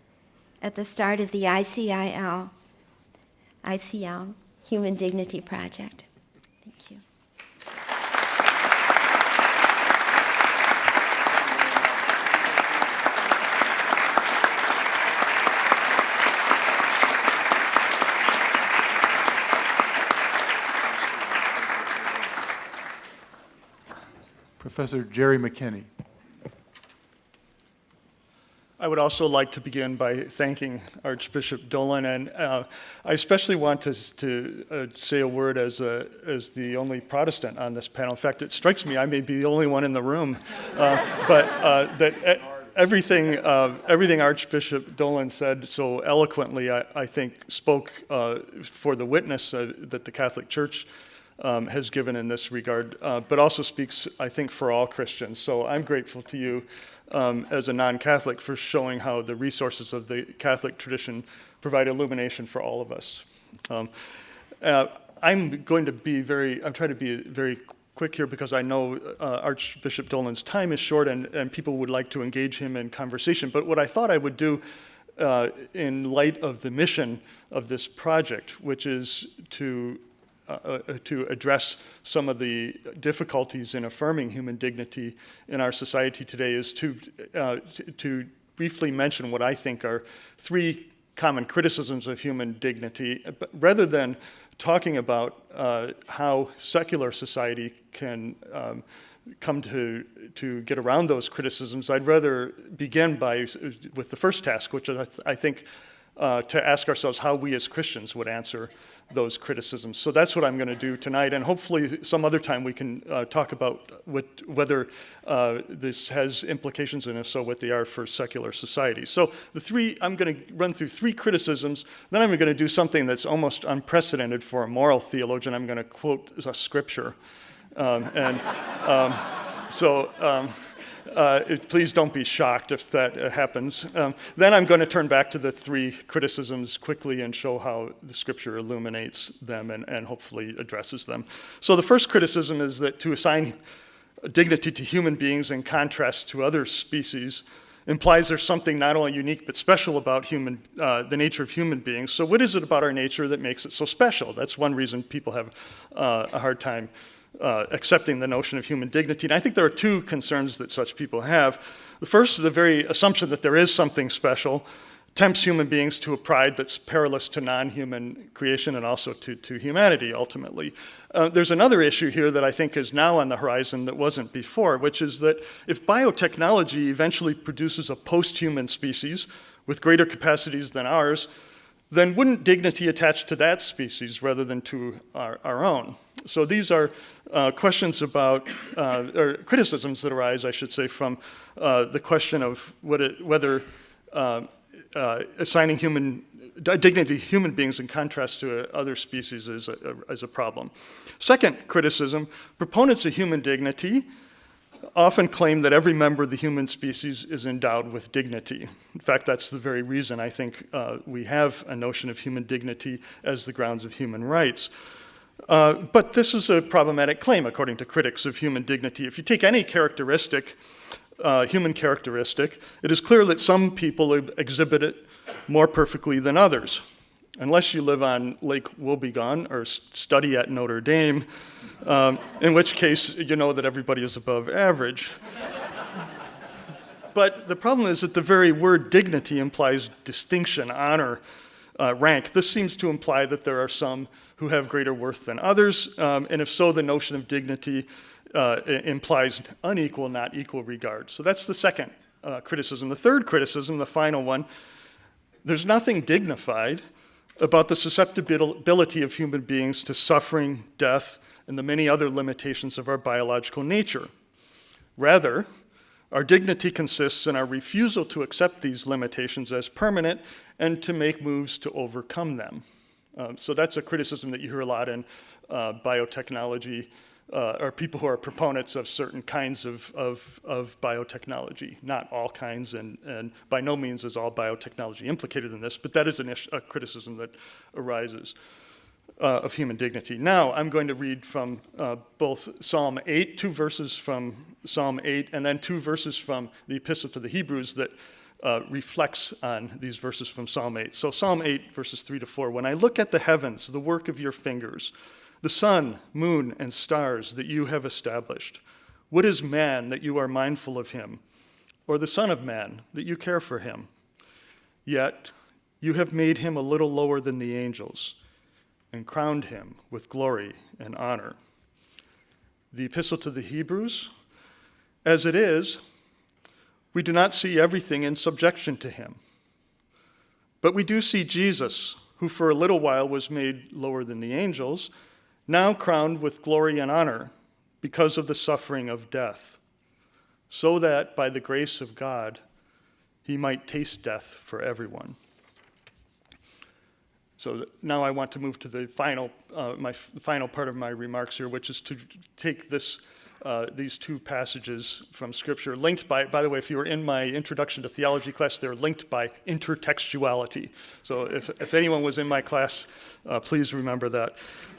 Speaker 4: at the start of the ICL Human Dignity Project. Thank you.
Speaker 2: Professor Jerry McKenny.
Speaker 5: I would also like to begin by thanking Archbishop Dolan, and I especially want to say a word as the only Protestant on this panel. In fact, it strikes me I may be the only one in the room, but that everything Archbishop Dolan said so eloquently, I think, spoke for the witness that the Catholic Church has given in this regard, but also speaks, I think, for all Christians. So I'm grateful to you as a non-Catholic for showing how the resources of the Catholic tradition provide illumination for all of us. I'm trying to be very quick here because I know Archbishop Dolan's time is short and people would like to engage him in conversation. But what I thought I would do in light of the mission of this project, which is to address some of the difficulties in affirming human dignity in our society today, is to briefly mention what I think are three common criticisms of human dignity, but rather than talking about how secular society can come to get around those criticisms. I'd rather begin with the first task, which is, I think, to ask ourselves how we as Christians would answer those criticisms. So that's what I'm going to do tonight, and hopefully some other time we can talk about whether this has implications, and if so, what they are for secular society. So I'm going to run through three criticisms, then I'm going to do something that's almost unprecedented for a moral theologian. I'm going to quote a scripture. Please don't be shocked if that happens. Then I'm going to turn back to the three criticisms quickly and show how the scripture illuminates them and hopefully addresses them. So the first criticism is that to assign dignity to human beings in contrast to other species implies there's something not only unique but special about the nature of human beings. So what is it about our nature that makes it so special? That's one reason people have a hard time accepting the notion of human dignity. And I think there are two concerns that such people have. The first is the very assumption that there is something special tempts human beings to a pride that's perilous to non-human creation and also to humanity, ultimately. There's another issue here that I think is now on the horizon that wasn't before, which is that if biotechnology eventually produces a post-human species with greater capacities than ours, then wouldn't dignity attach to that species rather than to our own? So these are questions about, or criticisms that arise, I should say, from the question of whether assigning dignity to human beings in contrast to other species is a problem. Second criticism, proponents of human dignity often claim that every member of the human species is endowed with dignity. In fact, that's the very reason I think we have a notion of human dignity as the grounds of human rights. But this is a problematic claim, according to critics of human dignity. If you take any characteristic, human characteristic, it is clear that some people exhibit it more perfectly than others. Unless you live on Lake Wobegon or study at Notre Dame, in which case you know that everybody is above average. But the problem is that the very word dignity implies distinction, honor, rank. This seems to imply that there are some who have greater worth than others, and if so, the notion of dignity implies unequal, not equal regard. So that's the second criticism. The third criticism, the final one, there's nothing dignified about the susceptibility of human beings to suffering, death, and the many other limitations of our biological nature. Rather, our dignity consists in our refusal to accept these limitations as permanent and to make moves to overcome them. So that's a criticism that you hear a lot in biotechnology, or people who are proponents of certain kinds of biotechnology. Not all kinds, and by no means is all biotechnology implicated in this, but that is a criticism that arises of human dignity. Now, I'm going to read from both Psalm 8, 2 verses from Psalm 8, and then 2 verses from the Epistle to the Hebrews that reflects on these verses from Psalm 8. So Psalm 8, verses 3 to 4, when I look at the heavens, the work of your fingers, the sun, moon, and stars that you have established, what is man that you are mindful of him, or the son of man that you care for him? Yet you have made him a little lower than the angels and crowned him with glory and honor. The Epistle to the Hebrews, as it is, we do not see everything in subjection to him, but we do see Jesus, who for a little while was made lower than the angels, now crowned with glory and honor because of the suffering of death, so that by the grace of God he might taste death for everyone. So now I want to move to the final part of my remarks here, which is to take these two passages from Scripture, linked by the way, if you were in my introduction to theology class, they're linked by intertextuality. So if anyone was in my class, please remember that.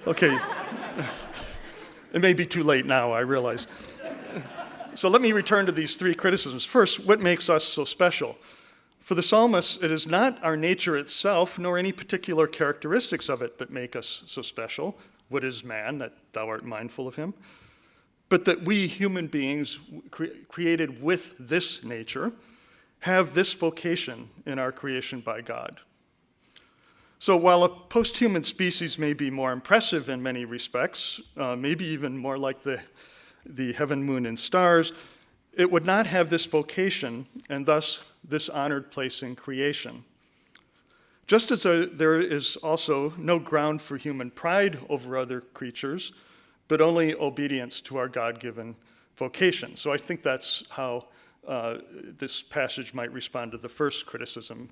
Speaker 5: Okay, it may be too late now, I realize. So let me return to these three criticisms. First, what makes us so special? For the psalmist, it is not our nature itself, nor any particular characteristics of it that make us so special. What is man, that thou art mindful of him? But that we human beings created with this nature have this vocation in our creation by God. So while a post-human species may be more impressive in many respects, maybe even more like the heaven, moon, and stars, it would not have this vocation and thus this honored place in creation. Just as there is also no ground for human pride over other creatures, but only obedience to our God-given vocation. So I think that's how this passage might respond to the first criticism.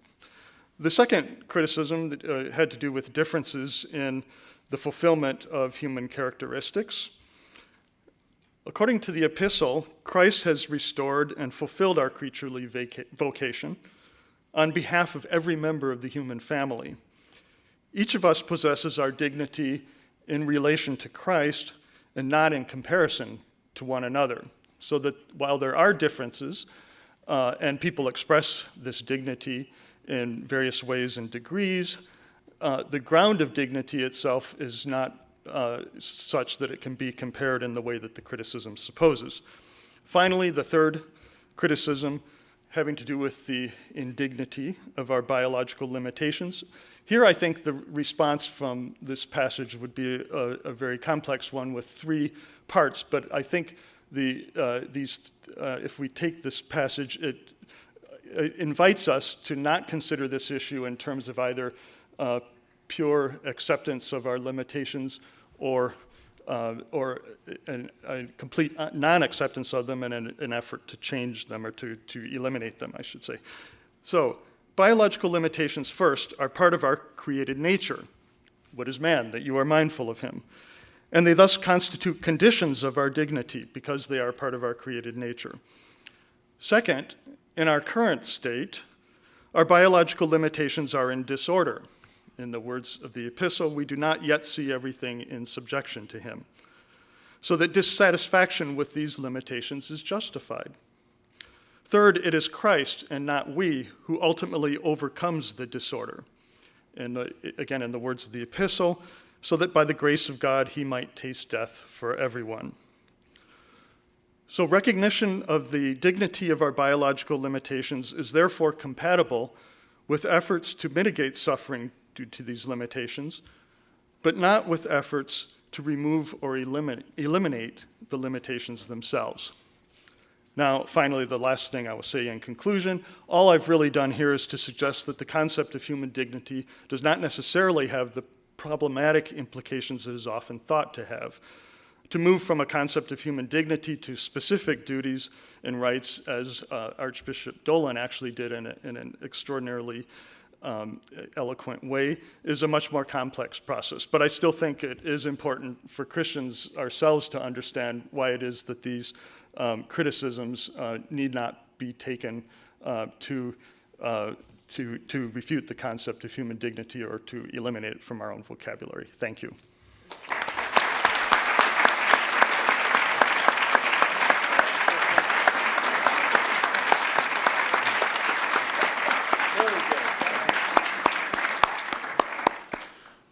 Speaker 5: The second criticism had to do with differences in the fulfillment of human characteristics. According to the epistle, Christ has restored and fulfilled our creaturely vocation on behalf of every member of the human family. Each of us possesses our dignity in relation to Christ and not in comparison to one another. So that while there are differences, and people express this dignity in various ways and degrees, the ground of dignity itself is not such that it can be compared in the way that the criticism supposes. Finally, the third criticism having to do with the indignity of our biological limitations. Here I think the response from this passage would be a very complex one with three parts, but I think if we take this passage, it invites us to not consider this issue in terms of either pure acceptance of our limitations or a complete non-acceptance of them and an effort to change them or to eliminate them, I should say. So Biological limitations, first, are part of our created nature. What is man, that you are mindful of him? And they thus constitute conditions of our dignity because they are part of our created nature. Second, in our current state, our biological limitations are in disorder. In the words of the epistle, we do not yet see everything in subjection to him. So that dissatisfaction with these limitations is justified. Third, it is Christ and not we who ultimately overcomes the disorder. And again, in the words of the epistle, so that by the grace of God he might taste death for everyone. So recognition of the dignity of our biological limitations is therefore compatible with efforts to mitigate suffering due to these limitations, but not with efforts to remove or eliminate the limitations themselves. Now, finally, the last thing I will say in conclusion, all I've really done here is to suggest that the concept of human dignity does not necessarily have the problematic implications it is often thought to have. To move from a concept of human dignity to specific duties and rights, as Archbishop Dolan actually did in an extraordinarily eloquent way, is a much more complex process. But I still think it is important for Christians ourselves to understand why it is that these criticisms need not be taken to refute the concept of human dignity or to eliminate it from our own vocabulary. Thank you.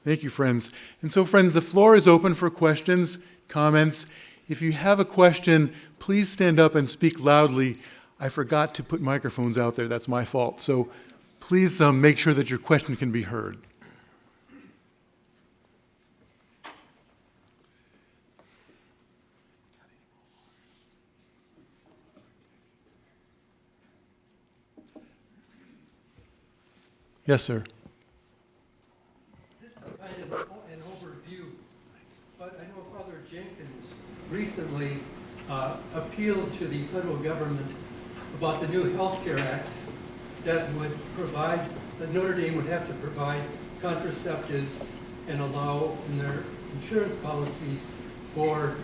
Speaker 2: Thank you, friends. And so, friends, the floor is open for questions, comments. If you have a question, please stand up and speak loudly. I forgot to put microphones out there. That's my fault. So please make sure that your question can be heard. Yes, sir.
Speaker 6: This is kind of an overview, but I know Father Jenkins recently appealed to the federal government about the new Health Care Act that would provide, that Notre Dame would have to provide contraceptives and allow in their insurance policies for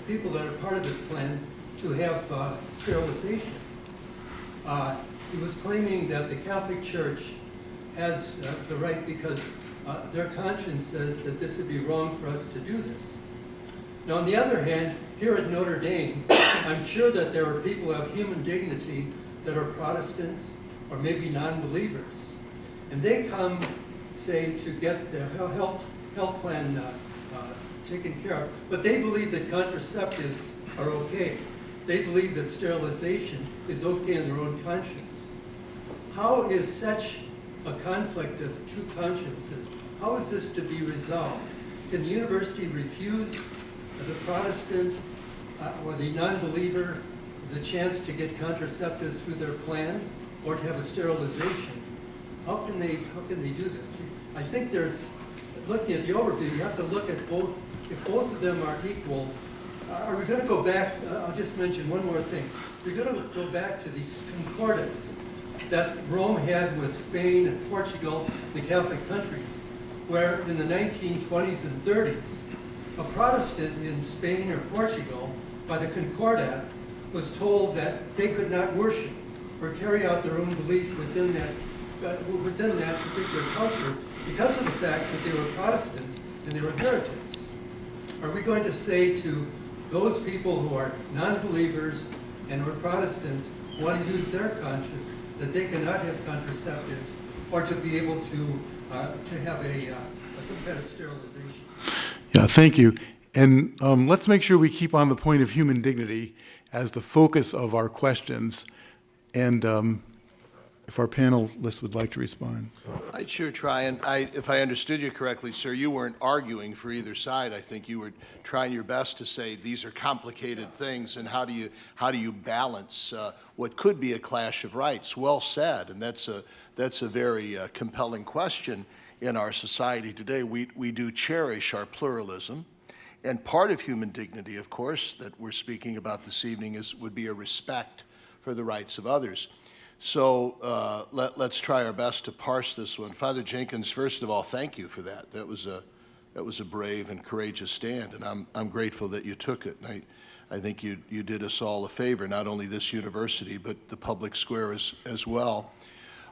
Speaker 6: people that are part of this plan to have sterilization. He was claiming that the Catholic Church has the right because their conscience says that this would be wrong for us to do this. Now, on the other hand, here at Notre Dame, I'm sure that there are people who have human dignity that are Protestants or maybe non-believers. And they come, say, to get their health plan taken care of, but they believe that contraceptives are okay. They believe that sterilization is okay in their own conscience. How is such a conflict of two consciences, how is this to be resolved? Can the university refuse the Protestant or the non-believer the chance to get contraceptives through their plan or to have a sterilization? How can they do this? I think there's, looking at the overview, you have to look at both. If both of them are equal, are we going to go back? I'll just mention one more thing. We're going to go back to these concordats that Rome had with Spain and Portugal, the Catholic countries, where in the 1920s and 30s, a Protestant in Spain or Portugal, by the Concordat, was told that they could not worship or carry out their own belief within that particular culture because of the fact that they were Protestants and they were heretics. Are we going to say to those people who are non-believers and who are Protestants who want to use their conscience that they cannot have contraceptives or to be able to have some kind of sterilization?
Speaker 2: Yeah, thank you. And let's make sure we keep on the point of human dignity as the focus of our questions. And if our panelists would like to respond.
Speaker 3: I'd sure try, and if I understood you correctly, sir, you weren't arguing for either side. I think you were trying your best to say these are complicated things, and how do you balance what could be a clash of rights? Well said, and that's a very compelling question in our society today. We do cherish our pluralism, and part of human dignity, of course, that we're speaking about this evening would be a respect for the rights of others. So let's try our best to parse this one. Father Jenkins, first of all, thank you for that. That was a brave and courageous stand, and I'm grateful that you took it. And I think you did us all a favor, not only this university, but the public square as well.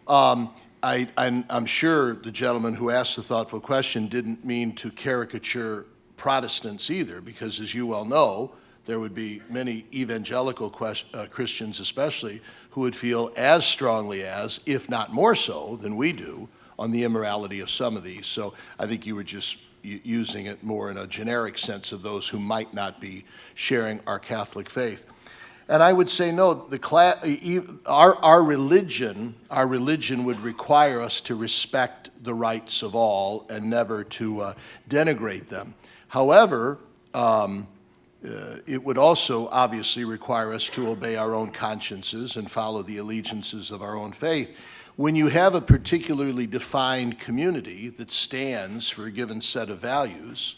Speaker 3: I'm sure the gentleman who asked the thoughtful question didn't mean to caricature Protestants either, because as you well know, there would be many evangelical Christians especially who would feel as strongly as, if not more so than we do, on the immorality of some of these. So I think you were just using it more in a generic sense of those who might not be sharing our Catholic faith. And I would say no, our religion would require us to respect the rights of all and never to denigrate them. However, it would also obviously require us to obey our own consciences and follow the allegiances of our own faith. When you have a particularly defined community that stands for a given set of values,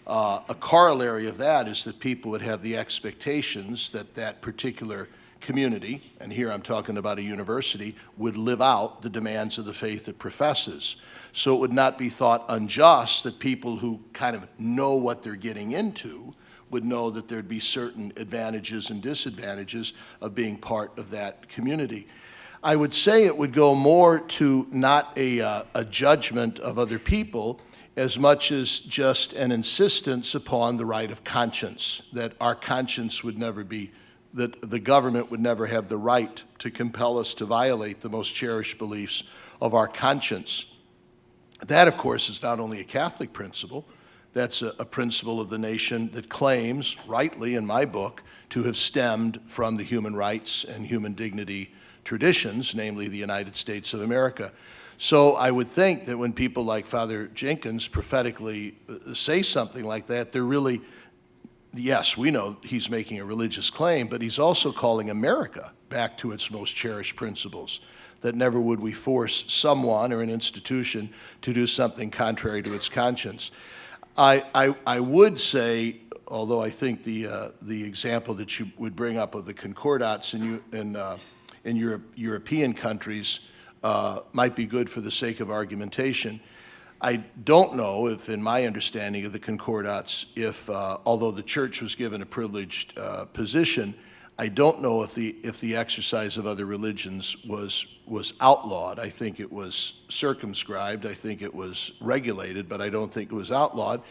Speaker 3: a corollary of that is that people would have the expectations that that particular community, and here I'm talking about a university, would live out the demands of the faith it professes. So it would not be thought unjust that people who kind of know what they're getting into would know that there'd be certain advantages and disadvantages of being part of that community. I would say it would go more to not a judgment of other people as much as just an insistence upon the right of conscience, that our conscience would never be, that the government would never have the right to compel us to violate the most cherished beliefs of our conscience. That, of course, is not only a Catholic principle, that's a principle of the nation that claims, rightly in my book, to have stemmed from the human rights and human dignity traditions, namely the United States of America. So I would think that when people like Father Jenkins prophetically say something like that, they're really, yes, we know he's making a religious claim, but he's also calling America back to its most cherished principles, that never would we force someone or an institution to do something contrary to its conscience. I would say, although I think the example that you would bring up of the concordats in European countries might be good for the sake of argumentation. I don't know if, in my understanding of the concordats, if although the church was given a privileged position, I don't know if the exercise of other religions was outlawed. I think it was circumscribed. I think it was regulated, but I don't think it was outlawed.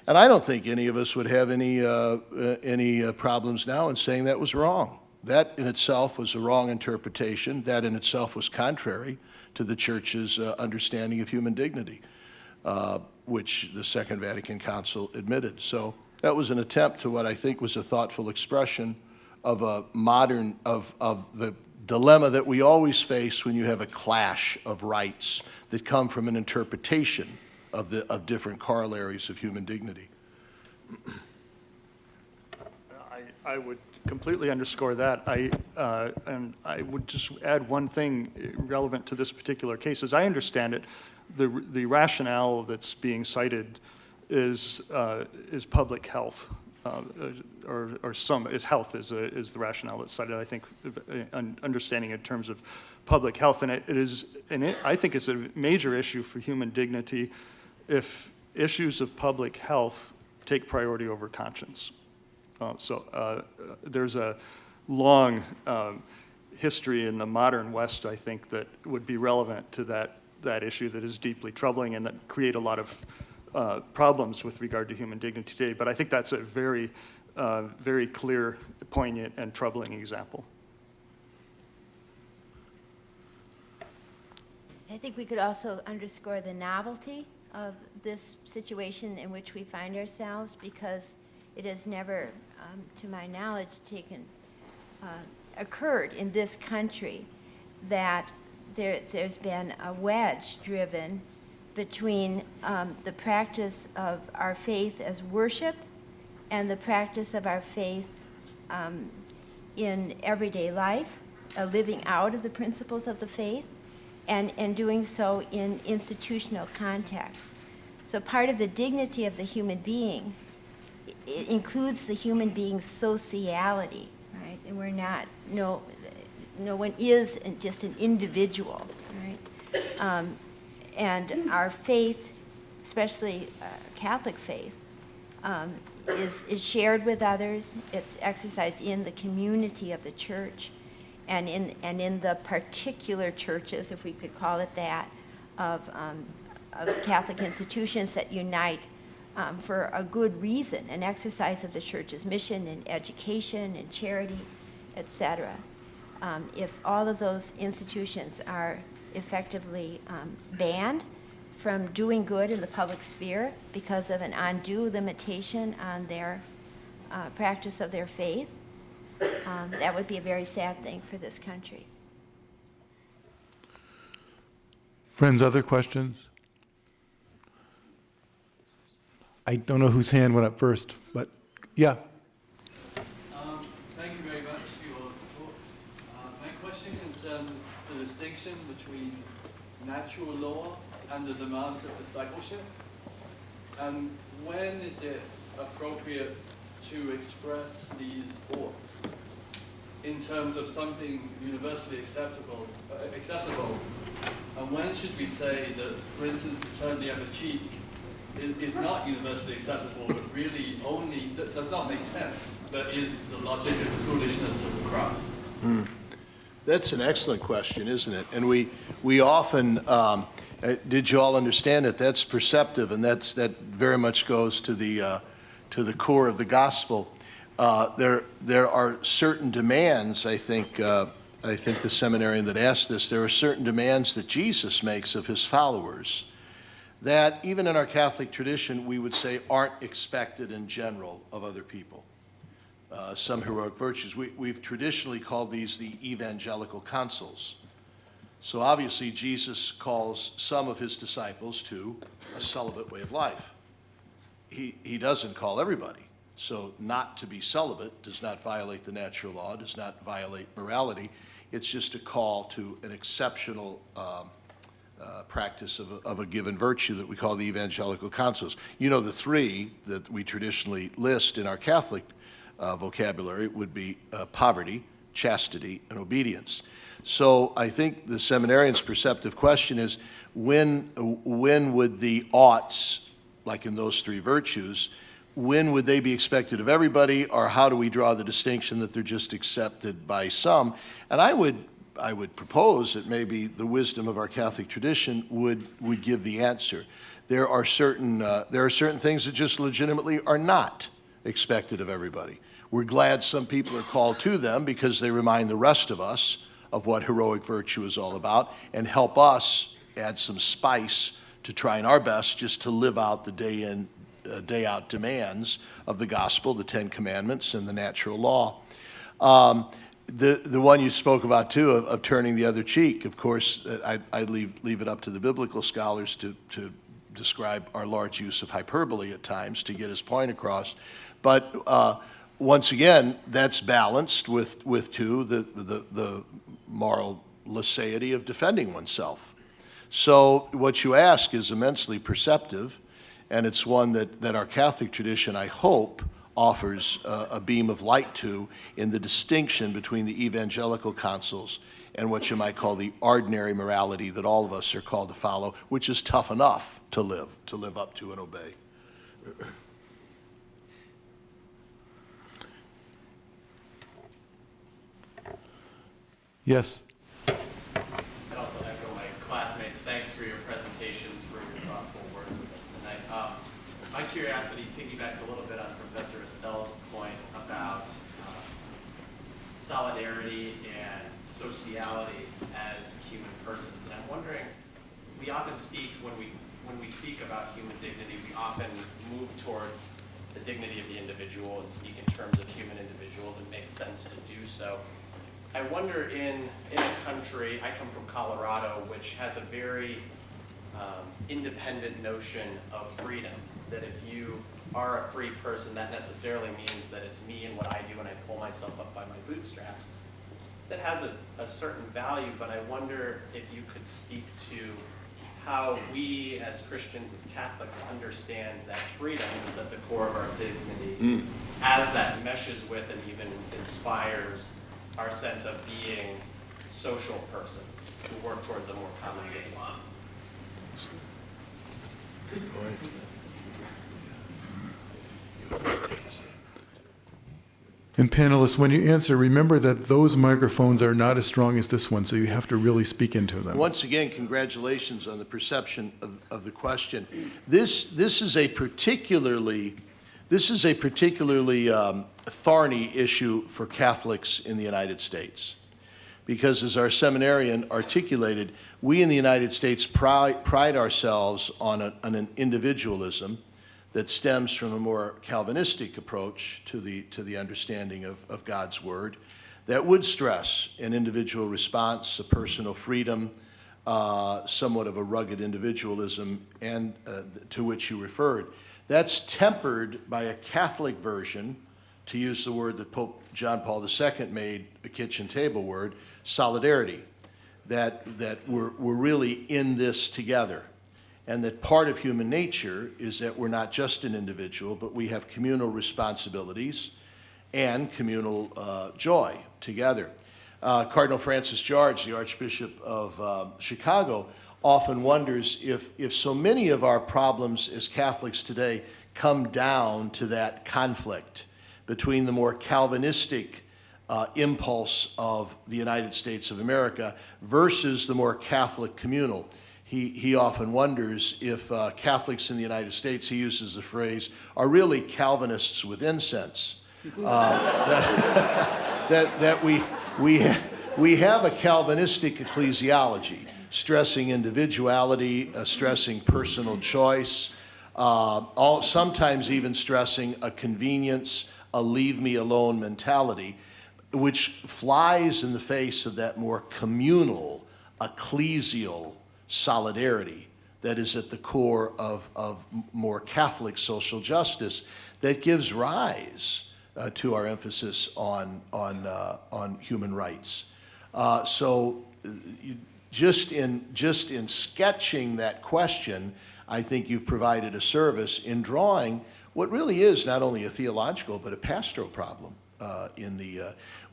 Speaker 3: And I don't think any of us would have any problems now in saying that was wrong. That in itself was a wrong interpretation. That in itself was contrary to the Church's understanding of human dignity, which the Second Vatican Council admitted. So that was an attempt to what I think was a thoughtful expression of a modern, of the dilemma that we always face when you have a clash of rights that come from an interpretation of different corollaries of human dignity.
Speaker 5: I would completely underscore that. And I would just add one thing relevant to this particular case. As I understand it, the rationale that's being cited is public health, or some is health is the rationale that's cited. I think understanding in terms of public health, and I think it's a major issue for human dignity if issues of public health take priority over conscience. So there's a long history in the modern West, I think, that would be relevant to that issue that is deeply troubling and that create a lot of problems with regard to human dignity today. But I think that's a very, very clear, poignant, and troubling example.
Speaker 4: I think we could also underscore the novelty of this situation in which we find ourselves, because it has never, to my knowledge, occurred in this country that there's been a wedge driven between the practice of our faith as worship and the practice of our faith in everyday life, a living out of the principles of the faith, and doing so in institutional contexts. So part of the dignity of the human being, it includes the human being's sociality, right? And we're not no one is just an individual, right? And our faith, especially Catholic faith, is shared with others. It's exercised in the community of the church, and in the particular churches, if we could call it that, of Catholic institutions that unite for a good reason, an exercise of the church's mission and education and charity, etc. If all of those institutions are effectively banned from doing good in the public sphere because of an undue limitation on their practice of their faith, that would be a very sad thing for this country.
Speaker 2: Friends, other questions? I don't know whose hand went up first, but yeah.
Speaker 7: Thank you very much for your talks. My question concerns the distinction between natural law and the demands of discipleship. And when is it appropriate to express these oughts in terms of something universally accessible? And when should we say that, for instance, turn the other cheek is not universally accessible, but really only, that does not make sense, but is the logic and the foolishness of the cross?
Speaker 3: That's an excellent question, isn't it? And we often, did you all understand it? That's perceptive, and that very much goes to the core of the gospel. There are certain demands, I think the seminarian that asked this, there are certain demands that Jesus makes of his followers that even in our Catholic tradition we would say aren't expected in general of other people. Some heroic virtues. We've traditionally called these the evangelical counsels. So obviously Jesus calls some of his disciples to a celibate way of life. He doesn't call everybody. So not to be celibate does not violate the natural law, does not violate morality. It's just a call to an exceptional practice of a given virtue that we call the evangelical counsels. You know, the three that we traditionally list in our Catholic vocabulary would be poverty, chastity, and obedience. So I think the seminarian's perceptive question is, when would the oughts, like in those three virtues, when would they be expected of everybody, or how do we draw the distinction that they're just accepted by some? And I would propose that maybe the wisdom of our Catholic tradition would give the answer. There are certain things that just legitimately are not expected of everybody. We're glad some people are called to them because they remind the rest of us of what heroic virtue is all about and help us add some spice to trying our best just to live out the day in, day out demands of the gospel, the Ten Commandments, and the natural law. The one you spoke about too of turning the other cheek, of course, I'd leave it up to the biblical scholars to describe our Lord's use of hyperbole at times to get his point across. But once again, that's balanced with the moral laicity of defending oneself. So what you ask is immensely perceptive, and it's one that our Catholic tradition, I hope, offers a beam of light to in the distinction between the evangelical counsels and what you might call the ordinary morality that all of us are called to follow, which is tough enough to live up to and obey.
Speaker 2: Yes.
Speaker 8: I'd also echo my classmates. Thanks for your presentations, for your thoughtful words with us tonight. My curiosity piggybacks a little bit on Professor Estelle's point about solidarity and sociality as human persons. And I'm wondering, we often speak, when we speak about human dignity, we often move towards the dignity of the individual and speak in terms of human individuals. It makes sense to do so. I wonder in a country, I come from Colorado, which has a very independent notion of freedom, that if you are a free person, that necessarily means that it's me and what I do and I pull myself up by my bootstraps. That has a certain value, but I wonder if you could speak to how we as Christians, as Catholics, understand that freedom is at the core of our dignity, as that meshes with and even inspires our sense of being social persons who work towards a more common game.
Speaker 3: Good point.
Speaker 2: And panelists, when you answer, remember that those microphones are not as strong as this one, so you have to really speak into them.
Speaker 3: Once again, congratulations on the perception of the question. This is a particularly thorny issue for Catholics in the United States, because as our seminarian articulated, we in the United States pride ourselves on an individualism that stems from a more Calvinistic approach to the understanding of God's Word that would stress an individual response, a personal freedom, somewhat of a rugged individualism, and to which you referred. That's tempered by a Catholic version, to use the word that Pope John Paul II made a kitchen table word, solidarity, that we're really in this together. And that part of human nature is that we're not just an individual, but we have communal responsibilities and communal joy together. Cardinal Francis George, the Archbishop of Chicago, often wonders if so many of our problems as Catholics today come down to that conflict between the more Calvinistic impulse of the United States of America versus the more Catholic communal. He often wonders if Catholics in the United States, he uses the phrase, are really Calvinists with incense. That we have a Calvinistic ecclesiology, stressing individuality, stressing personal choice, sometimes even stressing a convenience, a leave me alone mentality, which flies in the face of that more communal, ecclesial solidarity that is at the core of more Catholic social justice that gives rise to our emphasis on human rights. So just in sketching that question, I think you've provided a service in drawing what really is not only a theological but a pastoral problem.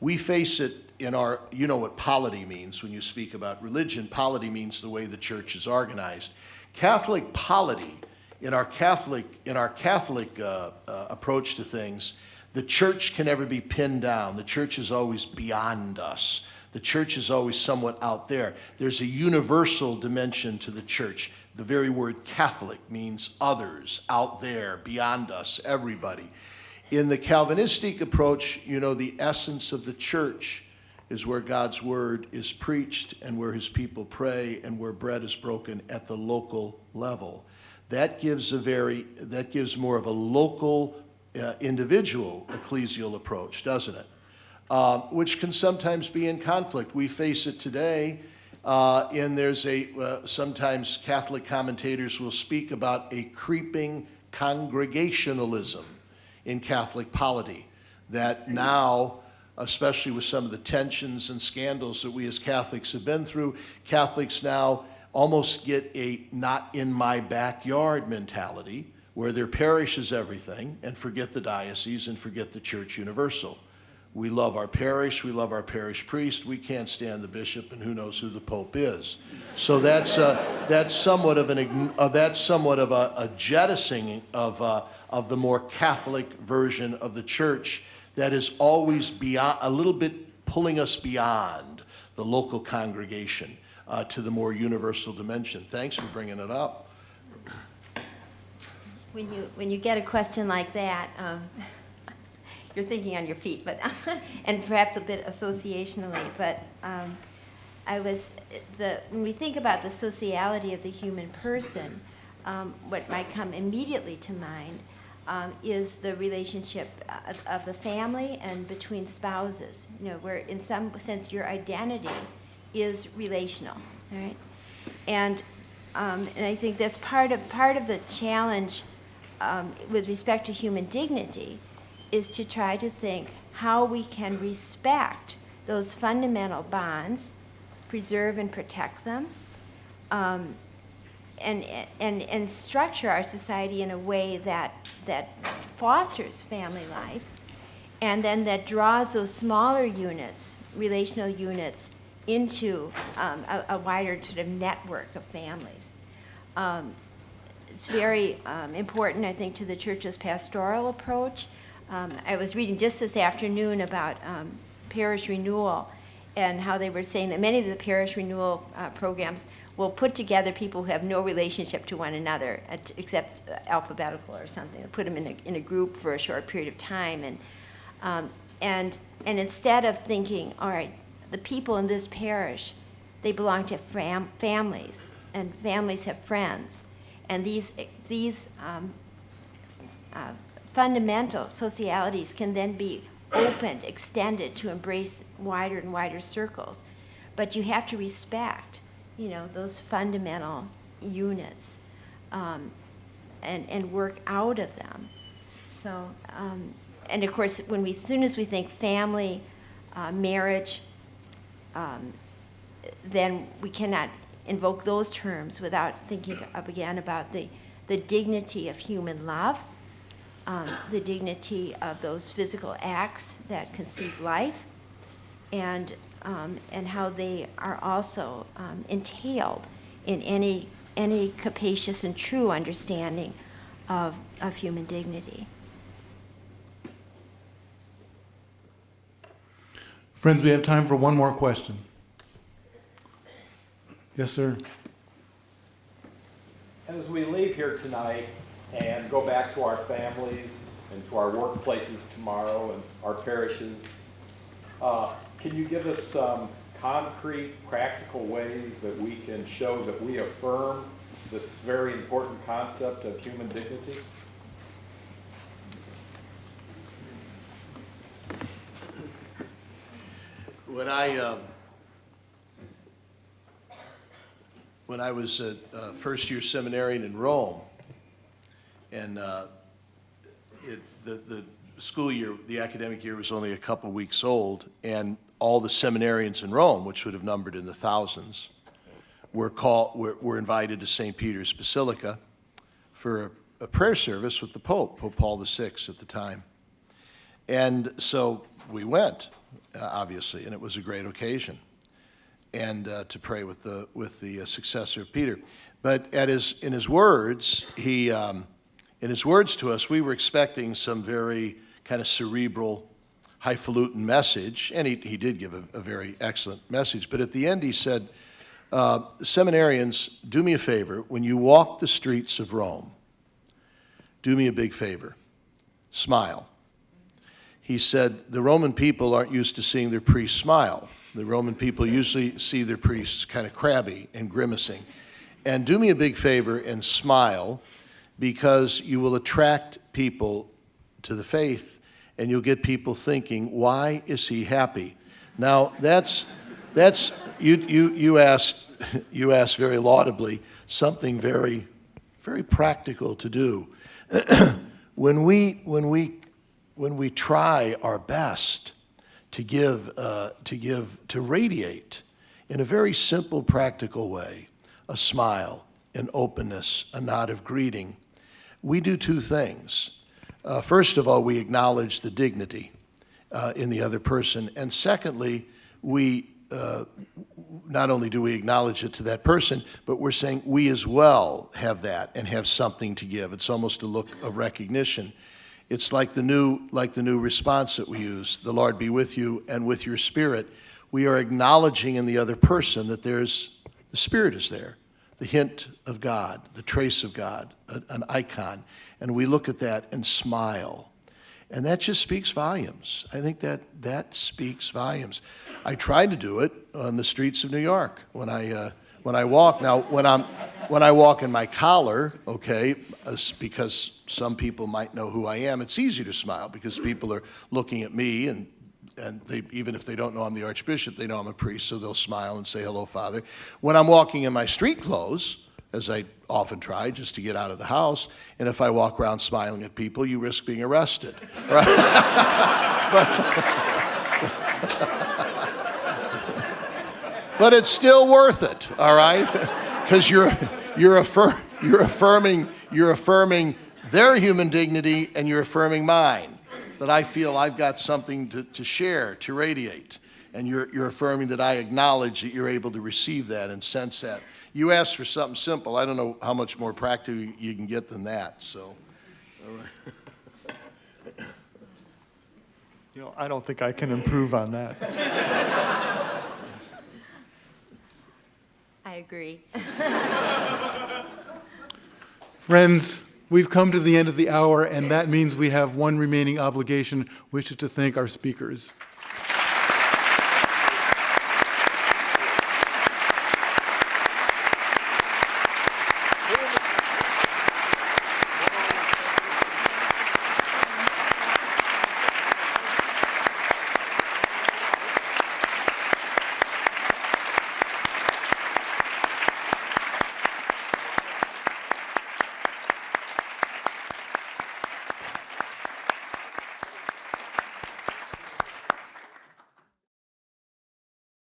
Speaker 3: We face it in our, you know what polity means when you speak about religion. Polity means the way the church is organized. Catholic polity, in our Catholic approach to things, the church can never be pinned down. The church is always beyond us. The church is always somewhat out there. There's a universal dimension to the church. The very word Catholic means others, out there, beyond us, everybody. In the Calvinistic approach, you know, the essence of the church is where God's word is preached and where his people pray and where bread is broken at the local level. That gives more of a local, individual ecclesial approach, doesn't it? Which can sometimes be in conflict. We face it today, and there's sometimes Catholic commentators will speak about a creeping congregationalism in Catholic polity, that now, especially with some of the tensions and scandals that we as Catholics have been through, Catholics now almost get a not in my backyard mentality, where their parish is everything, and forget the diocese and forget the Church Universal. We love our parish, we love our parish priest, we can't stand the bishop, and who knows who the Pope is. So that's somewhat of a jettisoning of the more Catholic version of the church that is always beyond, a little bit pulling us beyond the local congregation to the more universal dimension. Thanks for bringing it up.
Speaker 4: When you get a question like that, you're thinking on your feet, but and perhaps a bit associationally. But when we think about the sociality of the human person, what might come immediately to mind is the relationship of the family and between spouses. You know, where in some sense your identity is relational, all right? And I think that's part of the challenge with respect to human dignity, is to try to think how we can respect those fundamental bonds, preserve and protect them, and structure our society in a way that fosters family life, and then that draws those smaller units, relational units, into a wider sort of network of families. It's very important, I think, to the church's pastoral approach. I was reading just this afternoon about parish renewal and how they were saying that many of the parish renewal programs will put together people who have no relationship to one another except alphabetical or something. They'll put them in a group for a short period of time, and instead of thinking, all right, the people in this parish, they belong to families, and families have friends, and these fundamental socialities can then be opened, extended to embrace wider and wider circles. But you have to respect, those fundamental units and work out of them. So, and of course, as soon as we think family, marriage, then we cannot invoke those terms without thinking again about the dignity of human love, the dignity of those physical acts that conceive life, and how they are also entailed in any capacious and true understanding of human dignity.
Speaker 2: Friends, we have time for one more question. Yes, sir.
Speaker 9: As we leave here tonight and go back to our families and to our workplaces tomorrow and our parishes, can you give us some concrete, practical ways that we can show that we affirm this very important concept of human dignity?
Speaker 3: When I was a first-year seminarian in Rome, and the school year, the academic year was only a couple weeks old, and all the seminarians in Rome, which would have numbered in the thousands, were invited to St. Peter's Basilica for a prayer service with the Pope Paul VI at the time. And so we went, obviously, and it was a great occasion, and to pray with the successor of Peter. But in his words to us, we were expecting some very kind of cerebral, highfalutin message, and he did give a very excellent message. But at the end, he said, "Seminarians, do me a favor. When you walk the streets of Rome, do me a big favor. Smile." He said, the Roman people aren't used to seeing their priests smile. The Roman people usually see their priests kind of crabby and grimacing. And do me a big favor and smile, because you will attract people to the faith, and you'll get people thinking, why is he happy? Now, you asked very laudably something very, very practical to do. When we try our best to radiate in a very simple, practical way, a smile, an openness, a nod of greeting, we do two things. First of all, we acknowledge the dignity in the other person, and secondly, we not only do we acknowledge it to that person, but we're saying we as well have that and have something to give. It's almost a look of recognition. It's like the new response that we use, the Lord be with you and with your spirit. We are acknowledging in the other person that the Spirit is there, the hint of God, the trace of God, an icon. And we look at that and smile. And that just speaks volumes. I think that speaks volumes. I tried to do it on the streets of New York when I walk. Now, when I walk in my collar, okay, because some people might know who I am, it's easy to smile because people are looking at me, and they, even if they don't know I'm the Archbishop, they know I'm a priest, so they'll smile and say, hello, Father. When I'm walking in my street clothes, as I often try just to get out of the house, and if I walk around smiling at people, you risk being arrested, right? But it's still worth it, all right? Because you're affirming their human dignity, and you're affirming mine, that I feel I've got something to share, to radiate. And you're affirming that I acknowledge that you're able to receive that and sense that. You asked for something simple. I don't know how much more practical you can get than that, so. All right.
Speaker 5: You know, I don't think I can improve on that.
Speaker 4: I agree.
Speaker 2: Friends, we've come to the end of the hour, and that means we have one remaining obligation, which is to thank our speakers.